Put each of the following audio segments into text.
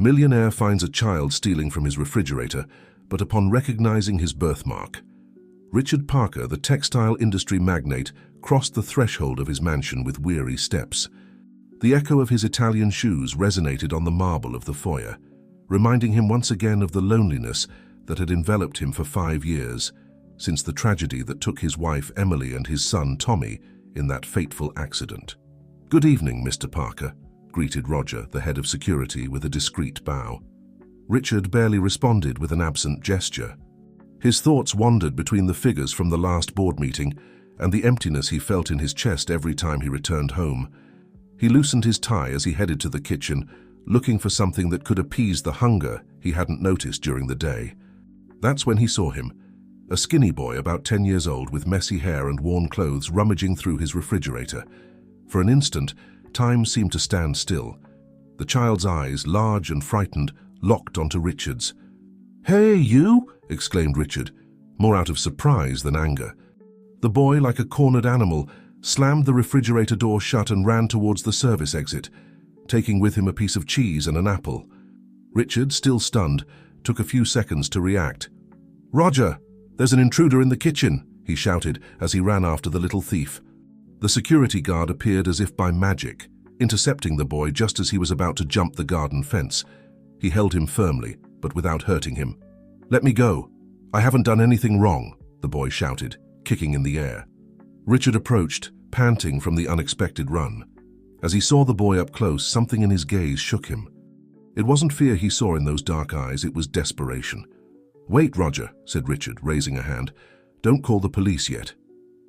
Millionaire finds a child stealing from his refrigerator, but upon recognizing his birthmark, Richard Parker, the textile industry magnate, crossed the threshold of his mansion with weary steps. The echo of his Italian shoes resonated on the marble of the foyer, reminding him once again of the loneliness that had enveloped him for 5 years, since the tragedy that took his wife Emily and his son Tommy in that fateful accident. "Good evening, Mr. Parker," greeted Roger, the head of security, with a discreet bow. Richard barely responded with an absent gesture. His thoughts wandered between the figures from the last board meeting and the emptiness he felt in his chest every time he returned home. He loosened his tie as he headed to the kitchen, looking for something that could appease the hunger he hadn't noticed during the day. That's when he saw him, a skinny boy about 10 years old with messy hair and worn clothes, rummaging through his refrigerator. For an instant, time seemed to stand still. The child's eyes, large and frightened, locked onto Richard's. "Hey, you!" exclaimed Richard, more out of surprise than anger. The boy, like a cornered animal, slammed the refrigerator door shut and ran towards the service exit, taking with him a piece of cheese and an apple. Richard, still stunned, took a few seconds to react. "Roger, there's an intruder in the kitchen," he shouted as he ran after the little thief. The security guard appeared as if by magic, intercepting the boy just as he was about to jump the garden fence. He held him firmly, but without hurting him. "Let me go. I haven't done anything wrong," the boy shouted, kicking in the air. Richard approached, panting from the unexpected run. As he saw the boy up close, something in his gaze shook him. It wasn't fear he saw in those dark eyes, it was desperation. "Wait, Roger," said Richard, raising a hand. "Don't call the police yet."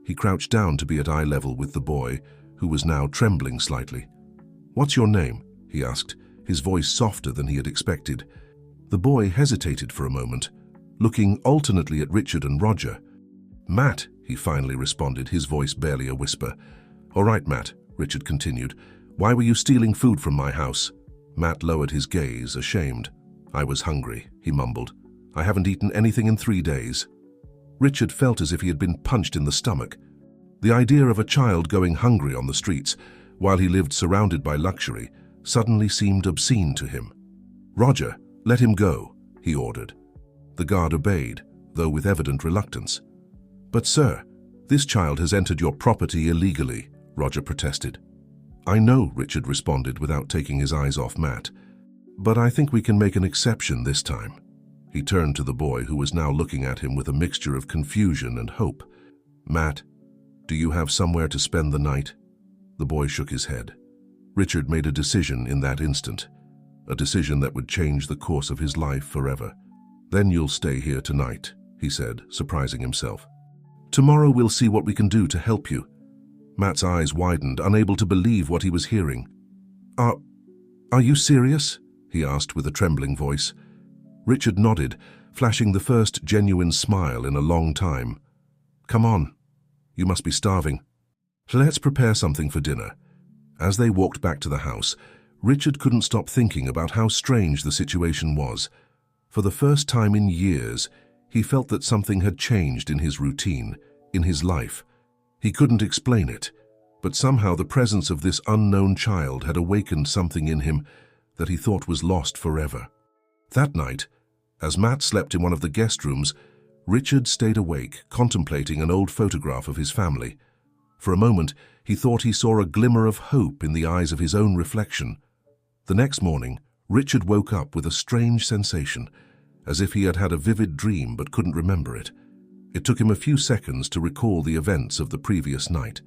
He crouched down to be at eye level with the boy, who was now trembling slightly. "What's your name?" he asked, his voice softer than he had expected. The boy hesitated for a moment, looking alternately at Richard and Roger. "Matt," he finally responded, his voice barely a whisper. "All right, Matt," Richard continued. "Why were you stealing food from my house?" Matt lowered his gaze, ashamed. "I was hungry," he mumbled. "I haven't eaten anything in 3 days." Richard felt as if he had been punched in the stomach. The idea of a child going hungry on the streets, while he lived surrounded by luxury, suddenly seemed obscene to him. "Roger, let him go," he ordered. The guard obeyed, though with evident reluctance. "But sir, this child has entered your property illegally," Roger protested. "I know," Richard responded without taking his eyes off Matt. "But I think we can make an exception this time." He turned to the boy, who was now looking at him with a mixture of confusion and hope. "Matt, do you have somewhere to spend the night?" The boy shook his head. Richard made a decision in that instant, a decision that would change the course of his life forever. "Then you'll stay here tonight," he said, surprising himself. "Tomorrow we'll see what we can do to help you." Matt's eyes widened, unable to believe what he was hearing. Are you serious?" he asked with a trembling voice. Richard nodded, flashing the first genuine smile in a long time. "Come on. You must be starving. Let's prepare something for dinner." As they walked back to the house, Richard couldn't stop thinking about how strange the situation was. For the first time in years, he felt that something had changed in his routine, in his life. He couldn't explain it, but somehow the presence of this unknown child had awakened something in him that he thought was lost forever. That night, as Matt slept in one of the guest rooms, Richard stayed awake, contemplating an old photograph of his family. For a moment, he thought he saw a glimmer of hope in the eyes of his own reflection. The next morning, Richard woke up with a strange sensation, as if he had had a vivid dream but couldn't remember it. It took him a few seconds to recall the events of the previous night.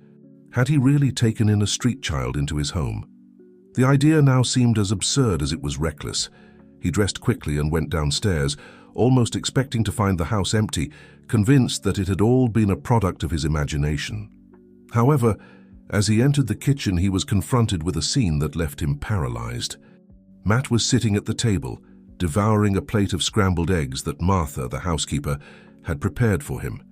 Had he really taken in a street child into his home? The idea now seemed as absurd as it was reckless. He dressed quickly and went downstairs, almost expecting to find the house empty, convinced that it had all been a product of his imagination. However, as he entered the kitchen, he was confronted with a scene that left him paralyzed. Matt was sitting at the table, devouring a plate of scrambled eggs that Martha, the housekeeper, had prepared for him.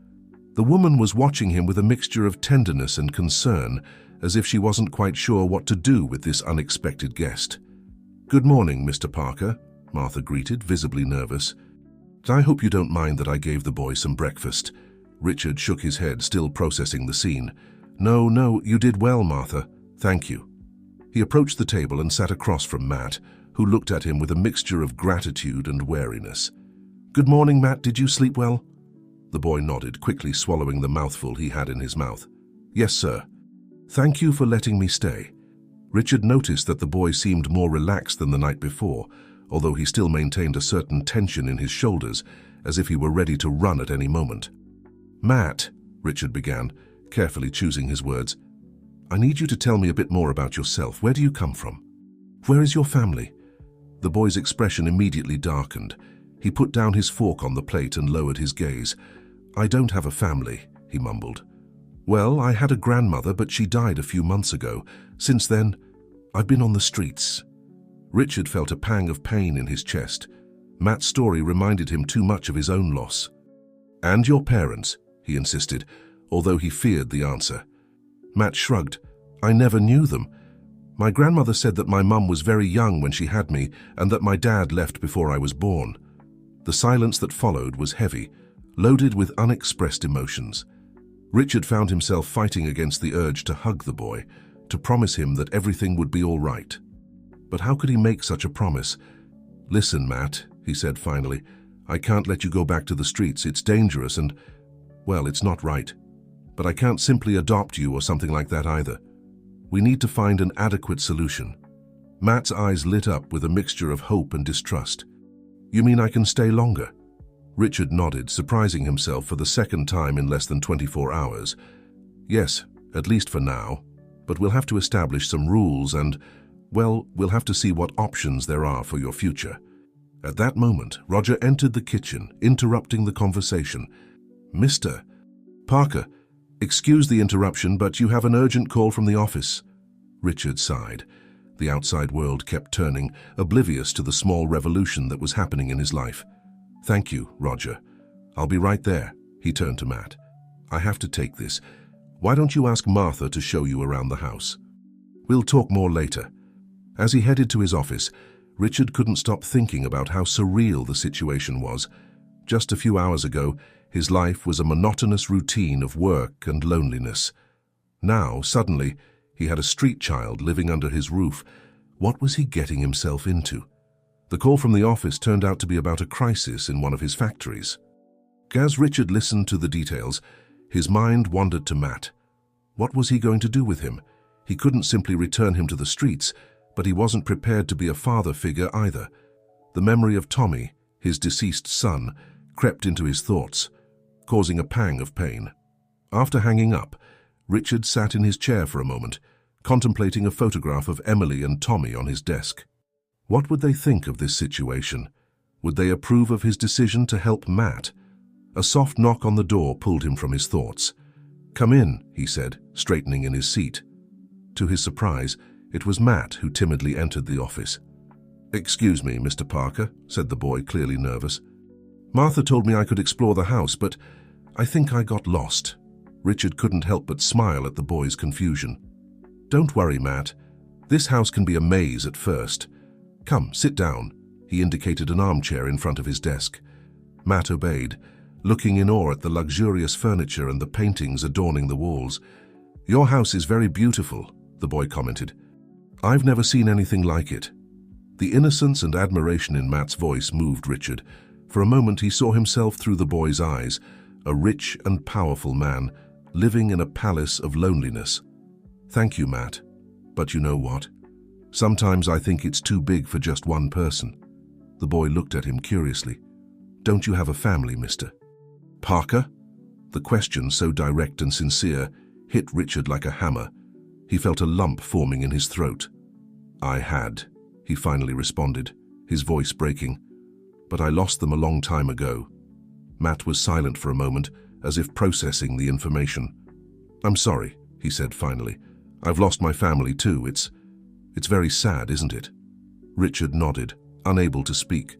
The woman was watching him with a mixture of tenderness and concern, as if she wasn't quite sure what to do with this unexpected guest. "Good morning, Mr. Parker," Martha greeted, visibly nervous. "I hope you don't mind that I gave the boy some breakfast." Richard shook his head, still processing the scene. No, you did well, Martha. Thank you." He approached the table and sat across from Matt, who looked at him with a mixture of gratitude and wariness. "Good morning, Matt. Did you sleep well?" The boy nodded, quickly swallowing the mouthful he had in his mouth. "Yes, sir. Thank you for letting me stay." Richard noticed that the boy seemed more relaxed than the night before, although he still maintained a certain tension in his shoulders, as if he were ready to run at any moment. "Matt," Richard began, carefully choosing his words, "I need you to tell me a bit more about yourself. Where do you come from? Where is your family?" The boy's expression immediately darkened. He put down his fork on the plate and lowered his gaze. "I don't have a family," he mumbled. "Well, I had a grandmother, but she died a few months ago. Since then, I've been on the streets." Richard felt a pang of pain in his chest. Matt's story reminded him too much of his own loss. "And your parents?" he insisted, although he feared the answer. Matt shrugged. "I never knew them. My grandmother said that my mum was very young when she had me and that my dad left before I was born." The silence that followed was heavy, loaded with unexpressed emotions. Richard found himself fighting against the urge to hug the boy, to promise him that everything would be all right. But how could he make such a promise? "Listen, Matt," he said finally, "I can't let you go back to the streets. It's dangerous and, well, it's not right. But I can't simply adopt you or something like that either. We need to find an adequate solution." Matt's eyes lit up with a mixture of hope and distrust. "You mean I can stay longer?" Richard nodded, surprising himself for the second time in less than 24 hours. "Yes, at least for now. But we'll have to establish some rules and, well, we'll have to see what options there are for your future." At that moment, Roger entered the kitchen, interrupting the conversation. "Mr. Parker, excuse the interruption, but you have an urgent call from the office." Richard sighed. The outside world kept turning, oblivious to the small revolution that was happening in his life. "Thank you, Roger. I'll be right there." He turned to Matt. "I have to take this. Why don't you ask Martha to show you around the house? We'll talk more later." As he headed to his office, Richard couldn't stop thinking about how surreal the situation was. Just a few hours ago, his life was a monotonous routine of work and loneliness. Now, suddenly, he had a street child living under his roof. What was he getting himself into? The call from the office turned out to be about a crisis in one of his factories. As Richard listened to the details, his mind wandered to Matt. What was he going to do with him? He couldn't simply return him to the streets, but he wasn't prepared to be a father figure either. The memory of Tommy, his deceased son, crept into his thoughts, causing a pang of pain. After hanging up, Richard sat in his chair for a moment, contemplating a photograph of Emily and Tommy on his desk. What would they think of this situation? Would they approve of his decision to help Matt? A soft knock on the door pulled him from his thoughts. "Come in," he said, straightening in his seat. To his surprise, it was Matt who timidly entered the office. "Excuse me, Mr. Parker," said the boy, clearly nervous. "Martha told me I could explore the house, but I think I got lost." Richard couldn't help but smile at the boy's confusion. "Don't worry, Matt. This house can be a maze at first. Come, sit down." He indicated an armchair in front of his desk. Matt obeyed, looking in awe at the luxurious furniture and the paintings adorning the walls. "Your house is very beautiful," the boy commented. "I've never seen anything like it." The innocence and admiration in Matt's voice moved Richard. For a moment he saw himself through the boy's eyes, a rich and powerful man, living in a palace of loneliness. "Thank you, Matt. But you know what? Sometimes I think it's too big for just one person." The boy looked at him curiously. "Don't you have a family, Mr. Parker?" The question, so direct and sincere, hit Richard like a hammer. He felt a lump forming in his throat. "I had," he finally responded, his voice breaking. "But I lost them a long time ago." Matt was silent for a moment, as if processing the information. "I'm sorry," he said finally. "I've lost my family too. It's very sad, isn't it?" Richard nodded, unable to speak.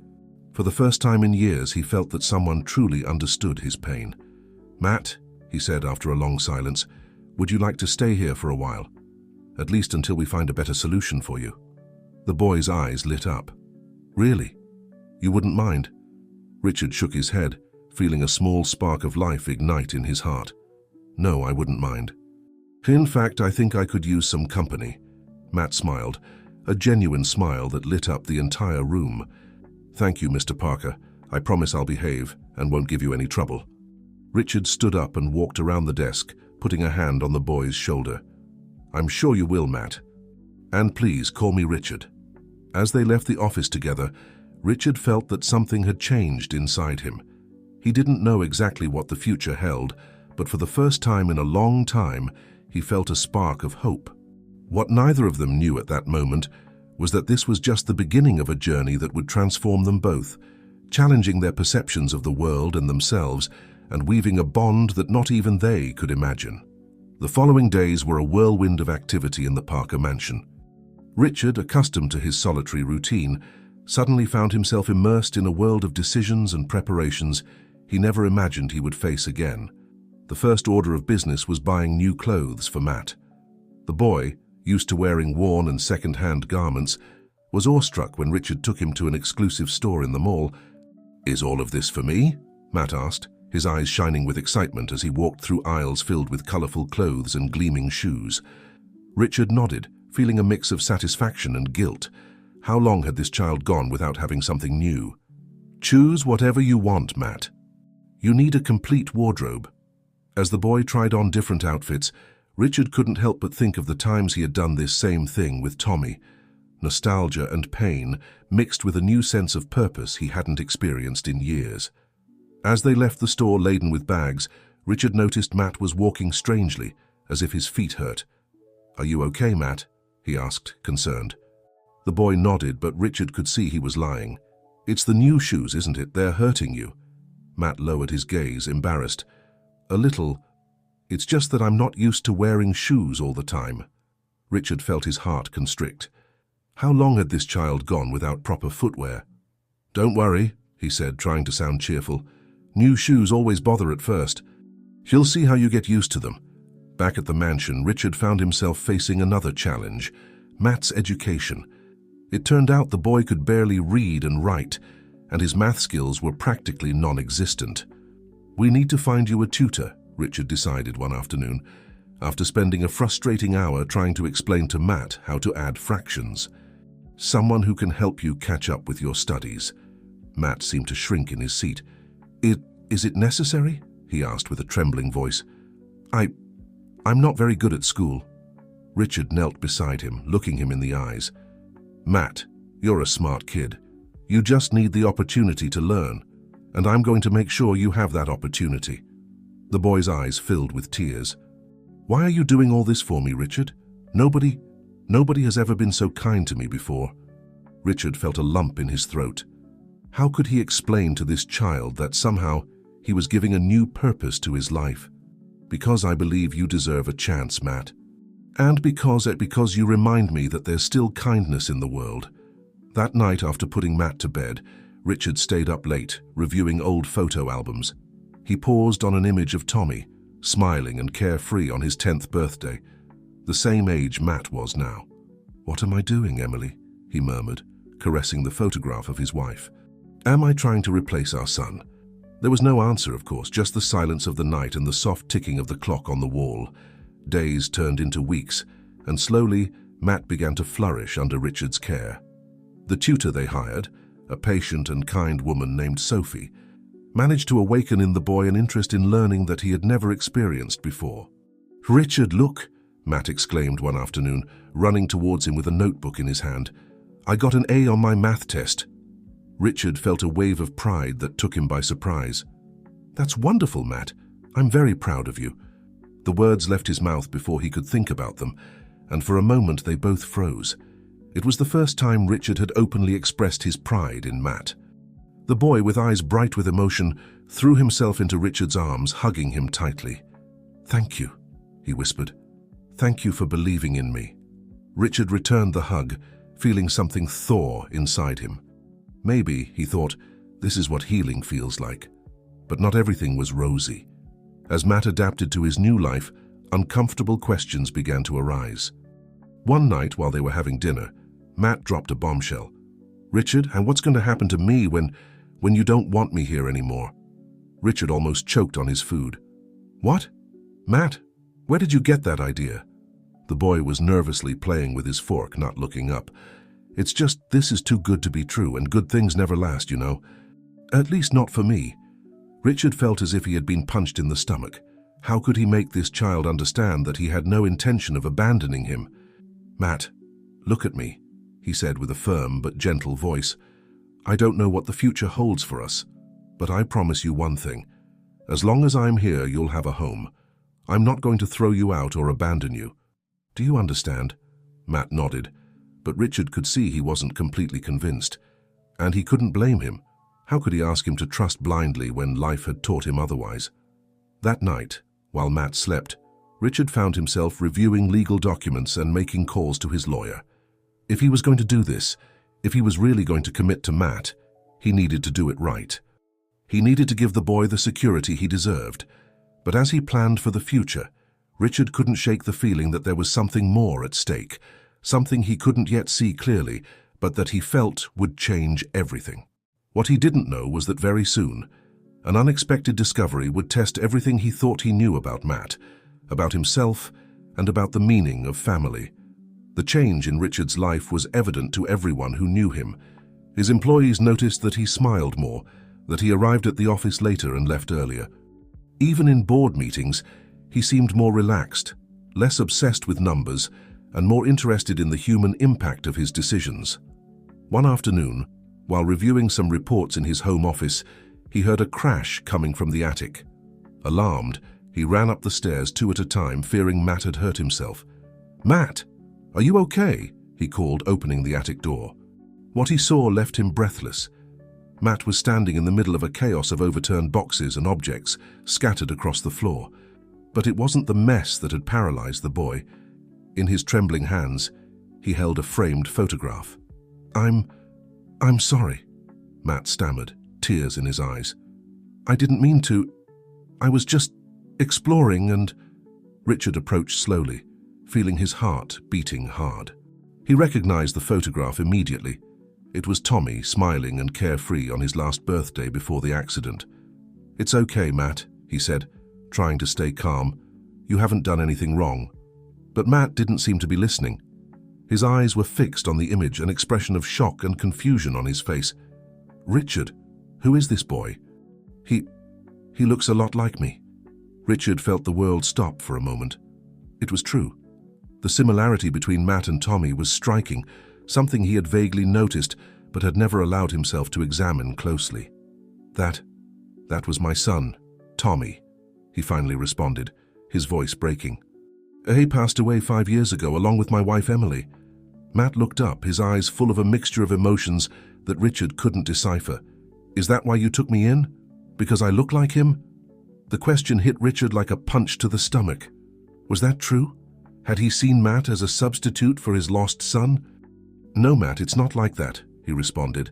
For the first time in years, he felt that someone truly understood his pain. "Matt," he said after a long silence, "would you like to stay here for a while? At least until we find a better solution for you?" The boy's eyes lit up. "Really? You wouldn't mind?" Richard shook his head, feeling a small spark of life ignite in his heart. "No, I wouldn't mind. In fact, I think I could use some company." Matt smiled, a genuine smile that lit up the entire room. "Thank you, Mr. Parker. I promise I'll behave and won't give you any trouble." Richard stood up and walked around the desk, putting a hand on the boy's shoulder. "I'm sure you will, Matt. And please call me Richard." As they left the office together, Richard felt that something had changed inside him. He didn't know exactly what the future held, but for the first time in a long time, he felt a spark of hope. What neither of them knew at that moment was that this was just the beginning of a journey that would transform them both, challenging their perceptions of the world and themselves, and weaving a bond that not even they could imagine. The following days were a whirlwind of activity in the Parker mansion. Richard, accustomed to his solitary routine, suddenly found himself immersed in a world of decisions and preparations he never imagined he would face again. The first order of business was buying new clothes for Matt. The boy, used to wearing worn and second-hand garments, was awestruck when Richard took him to an exclusive store in the mall. "Is all of this for me?" Matt asked, his eyes shining with excitement as he walked through aisles filled with colorful clothes and gleaming shoes. Richard nodded, feeling a mix of satisfaction and guilt. How long had this child gone without having something new? "Choose whatever you want, Matt. You need a complete wardrobe." As the boy tried on different outfits, Richard couldn't help but think of the times he had done this same thing with Tommy. Nostalgia and pain mixed with a new sense of purpose he hadn't experienced in years. As they left the store laden with bags, Richard noticed Matt was walking strangely, as if his feet hurt. "Are you okay, Matt?" he asked, concerned. The boy nodded, but Richard could see he was lying. "It's the new shoes, isn't it? They're hurting you." Matt lowered his gaze, embarrassed. "A little. It's just that I'm not used to wearing shoes all the time." Richard felt his heart constrict. How long had this child gone without proper footwear? "Don't worry," he said, trying to sound cheerful. "New shoes always bother at first. You'll see how you get used to them." Back at the mansion, Richard found himself facing another challenge: Matt's education. It turned out the boy could barely read and write, and his math skills were practically non-existent. "We need to find you a tutor," Richard decided one afternoon, after spending a frustrating hour trying to explain to Matt how to add fractions. "Someone who can help you catch up with your studies." Matt seemed to shrink in his seat. Is it necessary?" he asked with a trembling voice. I'm not very good at school." Richard knelt beside him, looking him in the eyes. "Matt, you're a smart kid. You just need the opportunity to learn, and I'm going to make sure you have that opportunity." The boy's eyes filled with tears. "Why are you doing all this for me, Richard? Nobody has ever been so kind to me before." Richard felt a lump in his throat. How could he explain to this child that somehow he was giving a new purpose to his life? "Because I believe you deserve a chance, Matt. And because you remind me that there's still kindness in the world." That night, after putting Matt to bed, Richard stayed up late, reviewing old photo albums. He paused on an image of Tommy, smiling and carefree on his 10th birthday, the same age Matt was now. "What am I doing, Emily?" he murmured, caressing the photograph of his wife. "Am I trying to replace our son?" There was no answer, of course, just the silence of the night and the soft ticking of the clock on the wall. Days turned into weeks, and slowly Matt began to flourish under Richard's care. The tutor they hired, a patient and kind woman named Sophie, managed to awaken in the boy an interest in learning that he had never experienced before. "Richard, look!" Matt exclaimed one afternoon, running towards him with a notebook in his hand. "I got an A on my math test." Richard felt a wave of pride that took him by surprise. "That's wonderful, Matt. I'm very proud of you." The words left his mouth before he could think about them, and for a moment they both froze. It was the first time Richard had openly expressed his pride in Matt. The boy, with eyes bright with emotion, threw himself into Richard's arms, hugging him tightly. "Thank you," he whispered. "Thank you for believing in me." Richard returned the hug, feeling something thaw inside him. Maybe, he thought, this is what healing feels like. But not everything was rosy. As Matt adapted to his new life, uncomfortable questions began to arise. One night, while they were having dinner, Matt dropped a bombshell. "Richard, and what's going to happen to me when you don't want me here anymore?" Richard almost choked on his food. "What? Matt, where did you get that idea?" The boy was nervously playing with his fork, not looking up. It's just this is too good to be true, and good things never last, you know. At least not for me. Richard felt as if he had been punched in the stomach. How could he make this child understand that he had no intention of abandoning him? "Matt, look at me," he said with a firm but gentle voice. "I don't know what the future holds for us, but I promise you one thing. As long as I'm here, you'll have a home. I'm not going to throw you out or abandon you. Do you understand?" Matt nodded, but Richard could see he wasn't completely convinced. And he couldn't blame him. How could he ask him to trust blindly when life had taught him otherwise? That night, while Matt slept, Richard found himself reviewing legal documents and making calls to his lawyer. If he was going to do this, if he was really going to commit to Matt, he needed to do it right. He needed to give the boy the security he deserved. But as he planned for the future, Richard couldn't shake the feeling that there was something more at stake, something he couldn't yet see clearly, but that he felt would change everything. What he didn't know was that very soon, an unexpected discovery would test everything he thought he knew about Matt, about himself, and about the meaning of family. The change in Richard's life was evident to everyone who knew him. His employees noticed that he smiled more, that he arrived at the office later and left earlier. Even in board meetings, he seemed more relaxed, less obsessed with numbers, and more interested in the human impact of his decisions. One afternoon, while reviewing some reports in his home office, he heard a crash coming from the attic. Alarmed, he ran up the stairs 2 at a time, fearing Matt had hurt himself. "Matt, are you okay?" he called, opening the attic door. What he saw left him breathless. Matt was standing in the middle of a chaos of overturned boxes and objects scattered across the floor. But it wasn't the mess that had paralyzed the boy. In his trembling hands, he held a framed photograph. I'm sorry," Matt stammered, tears in his eyes. "I didn't mean to. I was just exploring and—" Richard approached slowly, feeling his heart beating hard. He recognized the photograph immediately. It was Tommy, smiling and carefree on his last birthday before the accident. "It's okay, Matt," he said, trying to stay calm. "You haven't done anything wrong." But Matt didn't seem to be listening. His eyes were fixed on the image, an expression of shock and confusion on his face. "Richard, who is this boy? He looks a lot like me." Richard felt the world stop for a moment. It was true. The similarity between Matt and Tommy was striking, something he had vaguely noticed but had never allowed himself to examine closely. That was my son, Tommy," he finally responded, his voice breaking. "He passed away 5 years ago, along with my wife Emily." Matt looked up, his eyes full of a mixture of emotions that Richard couldn't decipher. "Is that why you took me in? Because I look like him?" The question hit Richard like a punch to the stomach. Was that true? Had he seen Matt as a substitute for his lost son? "No, Matt, it's not like that," he responded.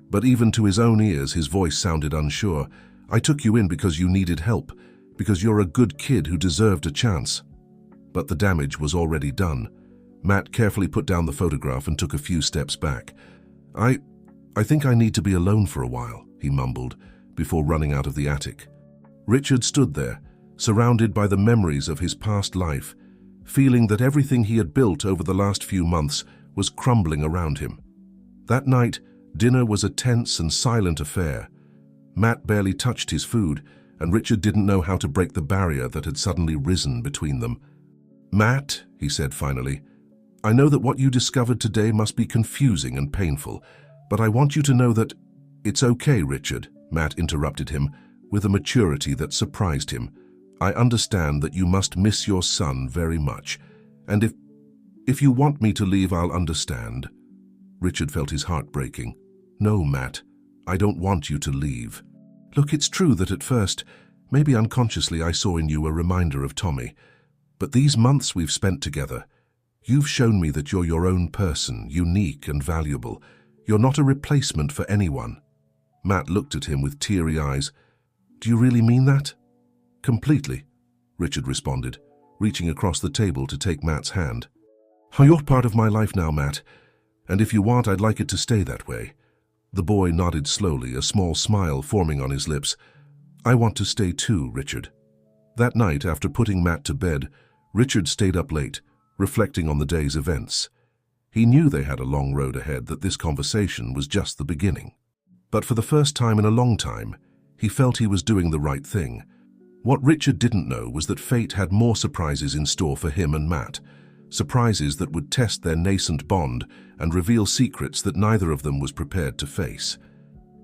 But even to his own ears, his voice sounded unsure. "I took you in because you needed help, because you're a good kid who deserved a chance." But the damage was already done. Matt carefully put down the photograph and took a few steps back. I think I need to be alone for a while," he mumbled, before running out of the attic. Richard stood there, surrounded by the memories of his past life, feeling that everything he had built over the last few months was crumbling around him. That night, dinner was a tense and silent affair. Matt barely touched his food, and Richard didn't know how to break the barrier that had suddenly risen between them. "Matt," he said finally, "I know that what you discovered today must be confusing and painful, but I want you to know that—" "It's okay, Richard," Matt interrupted him, with a maturity that surprised him. "I understand that you must miss your son very much, and if you want me to leave, I'll understand." Richard felt his heart breaking. "No, Matt, I don't want you to leave. Look, it's true that at first, maybe unconsciously, I saw in you a reminder of Tommy. But these months we've spent together, you've shown me that you're your own person, unique and valuable. You're not a replacement for anyone." Matt looked at him with teary eyes. "Do you really mean that?" "Completely," Richard responded, reaching across the table to take Matt's hand. "You're part of my life now, Matt, and if you want, I'd like it to stay that way." The boy nodded slowly, a small smile forming on his lips. "I want to stay too, Richard." That night, after putting Matt to bed, Richard stayed up late, reflecting on the day's events. He knew they had a long road ahead, that this conversation was just the beginning. But for the first time in a long time, he felt he was doing the right thing. What Richard didn't know was that fate had more surprises in store for him and Matt, surprises that would test their nascent bond and reveal secrets that neither of them was prepared to face.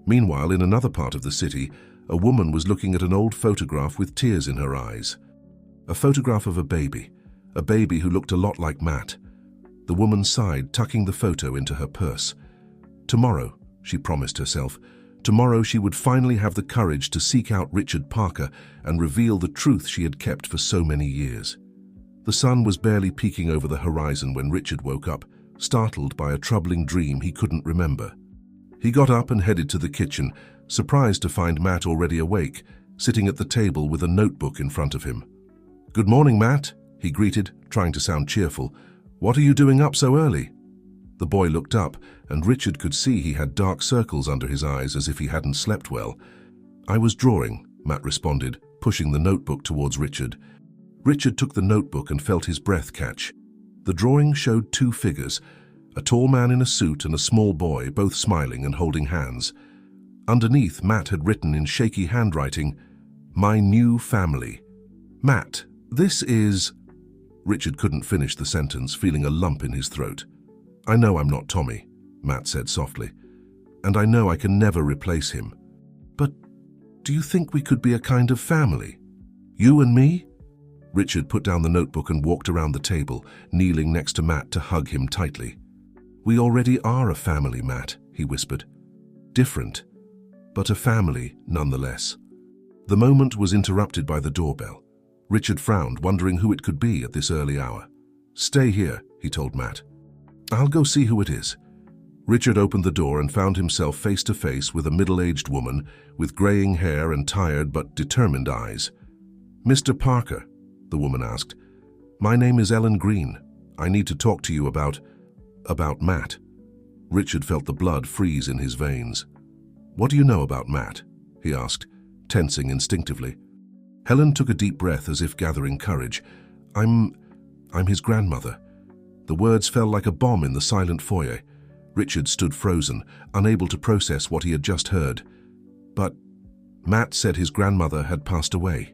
Meanwhile, in another part of the city, a woman was looking at an old photograph with tears in her eyes. A photograph of a baby who looked a lot like Matt. The woman sighed, tucking the photo into her purse. Tomorrow, she promised herself, tomorrow she would finally have the courage to seek out Richard Parker and reveal the truth she had kept for so many years. The sun was barely peeking over the horizon when Richard woke up, startled by a troubling dream he couldn't remember. He got up and headed to the kitchen, surprised to find Matt already awake, sitting at the table with a notebook in front of him. "Good morning, Matt," he greeted, trying to sound cheerful. "What are you doing up so early?" The boy looked up, and Richard could see he had dark circles under his eyes as if he hadn't slept well. "I was drawing," Matt responded, pushing the notebook towards Richard. Richard took the notebook and felt his breath catch. The drawing showed two figures, a tall man in a suit and a small boy, both smiling and holding hands. Underneath, Matt had written in shaky handwriting, "My new family." "Matt, this is—" Richard couldn't finish the sentence, feeling a lump in his throat. "I know I'm not Tommy," Matt said softly, "and I know I can never replace him. But do you think we could be a kind of family? You and me?" Richard put down the notebook and walked around the table, kneeling next to Matt to hug him tightly. "We already are a family, Matt," he whispered. "Different, but a family nonetheless." The moment was interrupted by the doorbell. Richard frowned, wondering who it could be at this early hour. "Stay here," he told Matt. "I'll go see who it is." Richard opened the door and found himself face to face with a middle-aged woman with graying hair and tired but determined eyes. "Mr. Parker," the woman asked, "my name is Ellen Green. I need to talk to you about Matt." Richard felt the blood freeze in his veins. "What do you know about Matt?" he asked, tensing instinctively. Helen took a deep breath as if gathering courage. I'm his grandmother." The words fell like a bomb in the silent foyer. Richard stood frozen, unable to process what he had just heard. "But Matt said his grandmother had passed away,"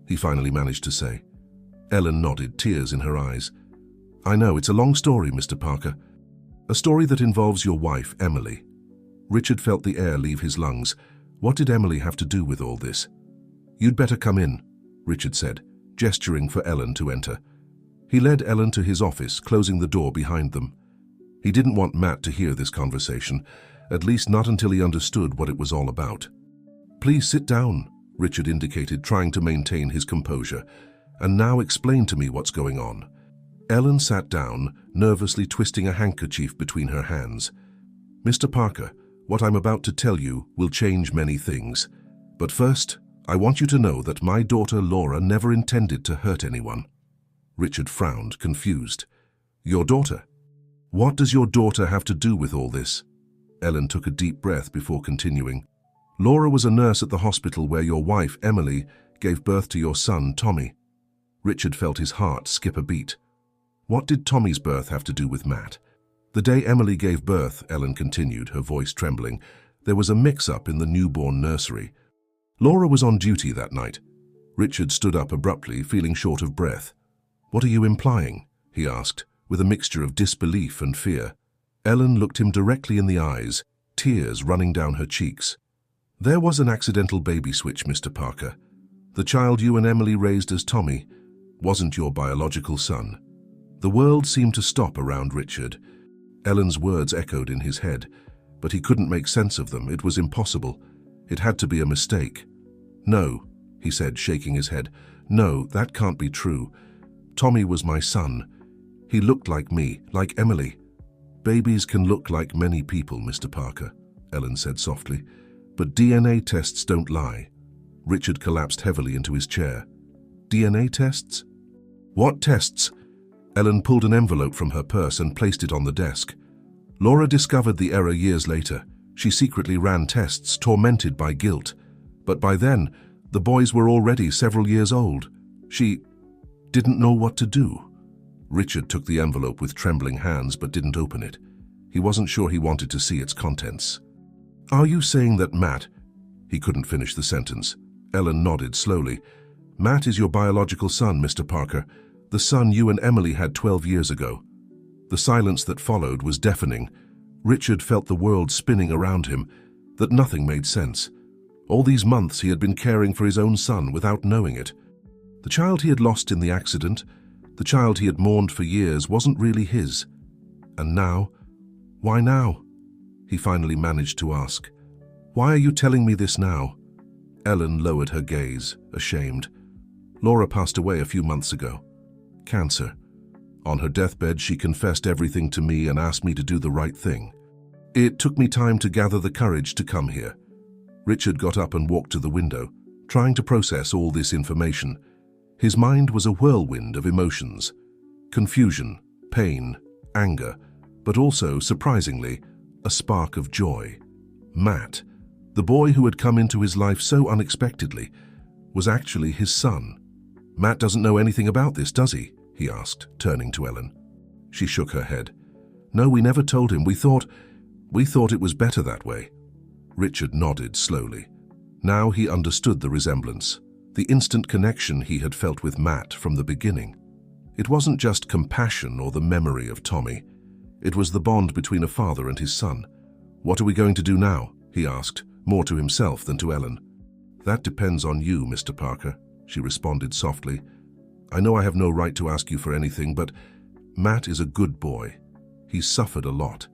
he finally managed to say. Ellen nodded, tears in her eyes. "I know, it's a long story, Mr. Parker. A story that involves your wife, Emily." Richard felt the air leave his lungs. What did Emily have to do with all this? "You'd better come in," Richard said, gesturing for Ellen to enter. He led Ellen to his office, closing the door behind them. He didn't want Matt to hear this conversation, at least not until he understood what it was all about. "Please sit down," Richard indicated, trying to maintain his composure. "And now explain to me what's going on." Ellen sat down, nervously twisting a handkerchief between her hands. "Mr. Parker, what I'm about to tell you will change many things. But first, I want you to know that my daughter Laura never intended to hurt anyone." Richard frowned, confused. "Your daughter? What does your daughter have to do with all this?" Ellen took a deep breath before continuing. "Laura was a nurse at the hospital where your wife, Emily, gave birth to your son, Tommy." Richard felt his heart skip a beat. What did Tommy's birth have to do with Matt? "The day Emily gave birth," Ellen continued, her voice trembling, "there was a mix-up in the newborn nursery. Laura was on duty that night." Richard stood up abruptly, feeling short of breath. "What are you implying?" he asked, with a mixture of disbelief and fear. Ellen looked him directly in the eyes, tears running down her cheeks. "There was an accidental baby switch, Mr. Parker. The child you and Emily raised as Tommy wasn't your biological son." The world seemed to stop around Richard. Ellen's words echoed in his head, but he couldn't make sense of them. It was impossible. It had to be a mistake. "No," he said, shaking his head. "No, that can't be true. Tommy was my son. He looked like me, like Emily." "Babies can look like many people, Mr. Parker," Ellen said softly. "But DNA tests don't lie." Richard collapsed heavily into his chair. "DNA tests? What tests?" Ellen pulled an envelope from her purse and placed it on the desk. "Laura discovered the error years later. She secretly ran tests, tormented by guilt. But by then, the boys were already several years old. She didn't know what to do." Richard took the envelope with trembling hands but didn't open it. He wasn't sure he wanted to see its contents. "Are you saying that Matt—" He couldn't finish the sentence. Ellen nodded slowly. "Matt is your biological son, Mr. Parker, the son you and Emily had 12 years ago." The silence that followed was deafening. Richard felt the world spinning around him, that nothing made sense. All these months he had been caring for his own son without knowing it. The child he had lost in the accident, the child he had mourned for years, wasn't really his. And now? Why now? He finally managed to ask. "Why are you telling me this now?" Ellen lowered her gaze, ashamed. "Laura passed away a few months ago. Cancer. On her deathbed, she confessed everything to me and asked me to do the right thing. It took me time to gather the courage to come here." Richard got up and walked to the window, trying to process all this information. His mind was a whirlwind of emotions. Confusion, pain, anger, but also, surprisingly, a spark of joy. Matt, the boy who had come into his life so unexpectedly, was actually his son. "Matt doesn't know anything about this, does he?" he asked, turning to Ellen. She shook her head. "No, we never told him. We thought it was better that way." Richard nodded slowly. Now he understood the resemblance, the instant connection he had felt with Matt from the beginning. It wasn't just compassion or the memory of Tommy. It was the bond between a father and his son. "What are we going to do now?" he asked, more to himself than to Ellen. "That depends on you, Mr. Parker," she responded softly. "I know I have no right to ask you for anything, but Matt is a good boy. He's suffered a lot.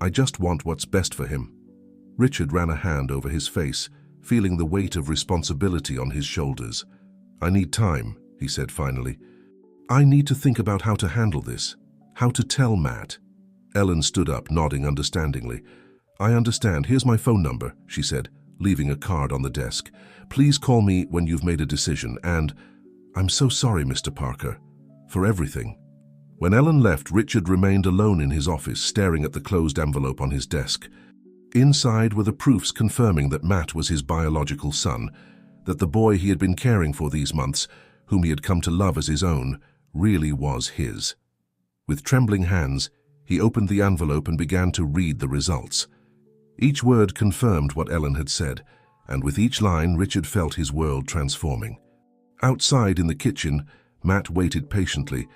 I just want what's best for him." Richard ran a hand over his face, feeling the weight of responsibility on his shoulders. "I need time," he said finally. "I need to think about how to handle this, how to tell Matt." Ellen stood up, nodding understandingly. "I understand. Here's my phone number," she said, leaving a card on the desk. "Please call me when you've made a decision, and I'm so sorry, Mr. Parker, for everything." When Ellen left, Richard remained alone in his office, staring at the closed envelope on his desk. Inside were the proofs confirming that Matt was his biological son, that the boy he had been caring for these months, whom he had come to love as his own, really was his. With trembling hands, he opened the envelope and began to read the results. Each word confirmed what Ellen had said, and with each line, Richard felt his world transforming. Outside in the kitchen, Matt waited patiently,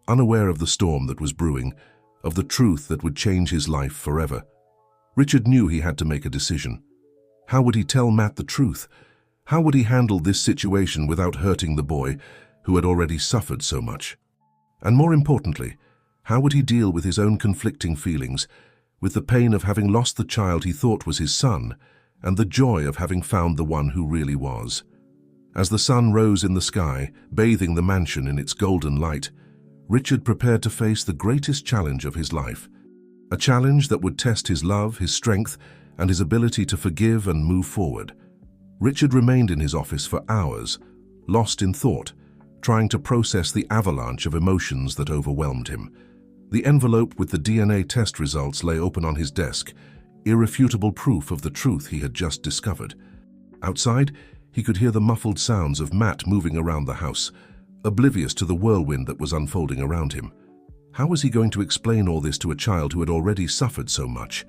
unaware of the storm that was brewing, of the truth that would change his life forever. Richard knew he had to make a decision. How would he tell Matt the truth? How would he handle this situation without hurting the boy who had already suffered so much? And more importantly, how would he deal with his own conflicting feelings, with the pain of having lost the child he thought was his son, and the joy of having found the one who really was? As the sun rose in the sky, bathing the mansion in its golden light, Richard prepared to face the greatest challenge of his life. A challenge that would test his love, his strength, and his ability to forgive and move forward. Richard remained in his office for hours, lost in thought, trying to process the avalanche of emotions that overwhelmed him. The envelope with the DNA test results lay open on his desk, irrefutable proof of the truth he had just discovered. Outside, he could hear the muffled sounds of Matt moving around the house, oblivious to the whirlwind that was unfolding around him. How was he going to explain all this to a child who had already suffered so much?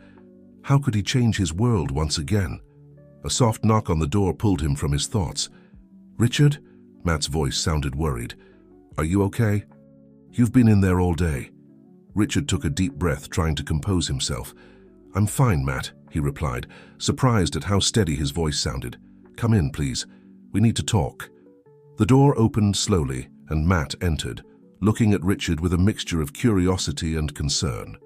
How could he change his world once again? A soft knock on the door pulled him from his thoughts. "Richard?" Matt's voice sounded worried. "Are you okay? You've been in there all day." Richard took a deep breath, trying to compose himself. "I'm fine, Matt," he replied, surprised at how steady his voice sounded. "Come in, please. We need to talk." The door opened slowly, and Matt entered, looking at Richard with a mixture of curiosity and concern.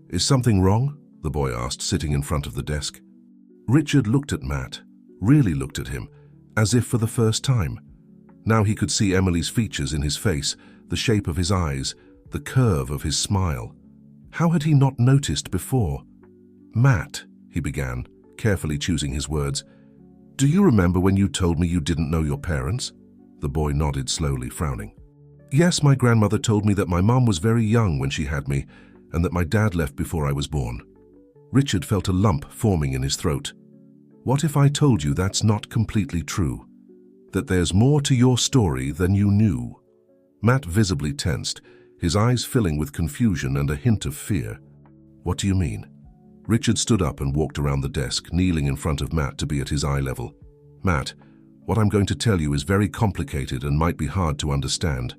"Is something wrong?" the boy asked, sitting in front of the desk. Richard looked at Matt, really looked at him, as if for the first time. Now he could see Emily's features in his face, the shape of his eyes, the curve of his smile. How had he not noticed before? "Matt," he began, carefully choosing his words, "do you remember when you told me you didn't know your parents?" The boy nodded slowly, frowning. "Yes, my grandmother told me that my mom was very young when she had me, and that my dad left before I was born." Richard felt a lump forming in his throat. "What if I told you that's not completely true? That there's more to your story than you knew?" Matt visibly tensed, his eyes filling with confusion and a hint of fear. "What do you mean?" Richard stood up and walked around the desk, kneeling in front of Matt to be at his eye level. "Matt, what I'm going to tell you is very complicated and might be hard to understand.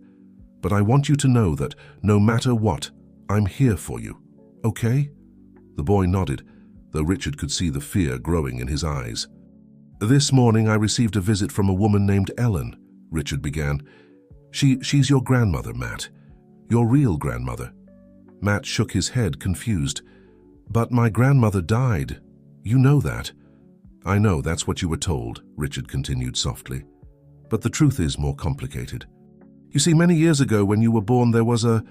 But I want you to know that no matter what, I'm here for you. Okay?" The boy nodded, though Richard could see the fear growing in his eyes. "This morning I received a visit from a woman named Ellen," Richard began. She's your grandmother, Matt. Your real grandmother." Matt shook his head, confused. "But my grandmother died. You know that." "I know, that's what you were told," Richard continued softly. "But the truth is more complicated. You see, many years ago when you were born there was a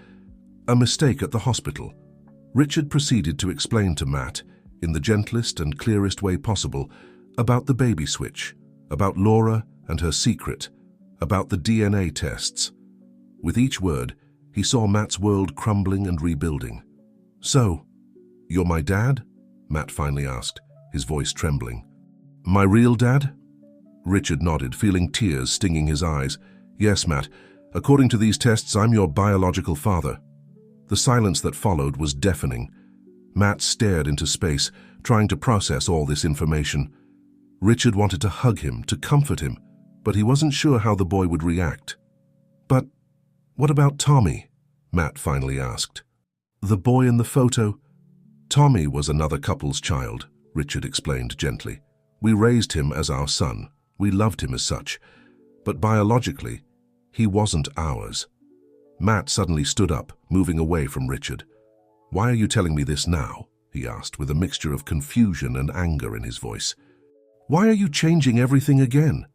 mistake at the hospital." Richard proceeded to explain to Matt, in the gentlest and clearest way possible, about the baby switch, about Laura and her secret, about the DNA tests. With each word, he saw Matt's world crumbling and rebuilding. "So, you're my dad?" Matt finally asked, his voice trembling. "My real dad?" Richard nodded, feeling tears stinging his eyes. "Yes, Matt. According to these tests, I'm your biological father." The silence that followed was deafening. Matt stared into space, trying to process all this information. Richard wanted to hug him, to comfort him, but he wasn't sure how the boy would react. "But what about Tommy?" Matt finally asked. "The boy in the photo?" "Tommy was another couple's child," Richard explained gently. "We raised him as our son. We loved him as such. But biologically, he wasn't ours." Matt suddenly stood up, moving away from Richard. "Why are you telling me this now?" he asked, with a mixture of confusion and anger in his voice. "Why are you changing everything again?"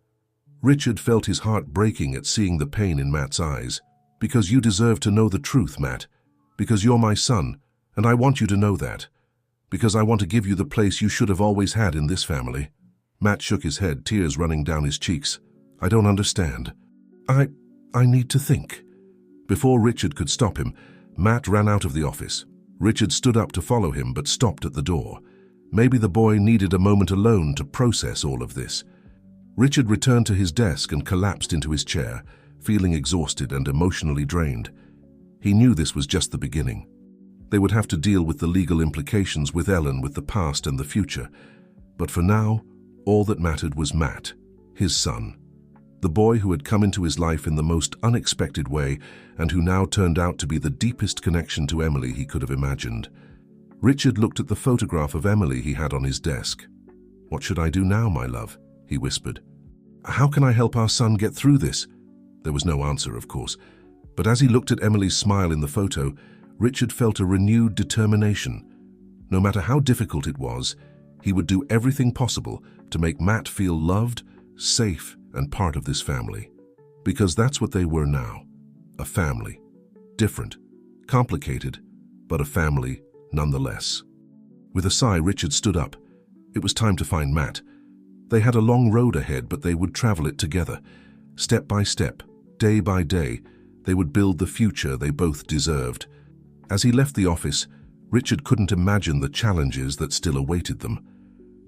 Richard felt his heart breaking at seeing the pain in Matt's eyes. "Because you deserve to know the truth, Matt. Because you're my son, and I want you to know that. Because I want to give you the place you should have always had in this family." Matt shook his head, tears running down his cheeks. "I don't understand. I need to think." Before Richard could stop him, Matt ran out of the office. Richard stood up to follow him, but stopped at the door. Maybe the boy needed a moment alone to process all of this. Richard returned to his desk and collapsed into his chair, feeling exhausted and emotionally drained. He knew this was just the beginning. They would have to deal with the legal implications with Ellen, with the past and the future. But for now, all that mattered was Matt, his son. The boy who had come into his life in the most unexpected way and who now turned out to be the deepest connection to Emily he could have imagined. Richard looked at the photograph of Emily he had on his desk. "What should I do now, my love?" he whispered. "How can I help our son get through this?" There was no answer, of course. But as he looked at Emily's smile in the photo, Richard felt a renewed determination. No matter how difficult it was, he would do everything possible to make Matt feel loved, safe, and part of this family. Because that's what they were now. A family. Different, complicated, but a family nonetheless. With a sigh, Richard stood up. It was time to find Matt. They had a long road ahead, but they would travel it together. Step by step, day by day, they would build the future they both deserved. As he left the office, Richard couldn't imagine the challenges that still awaited them.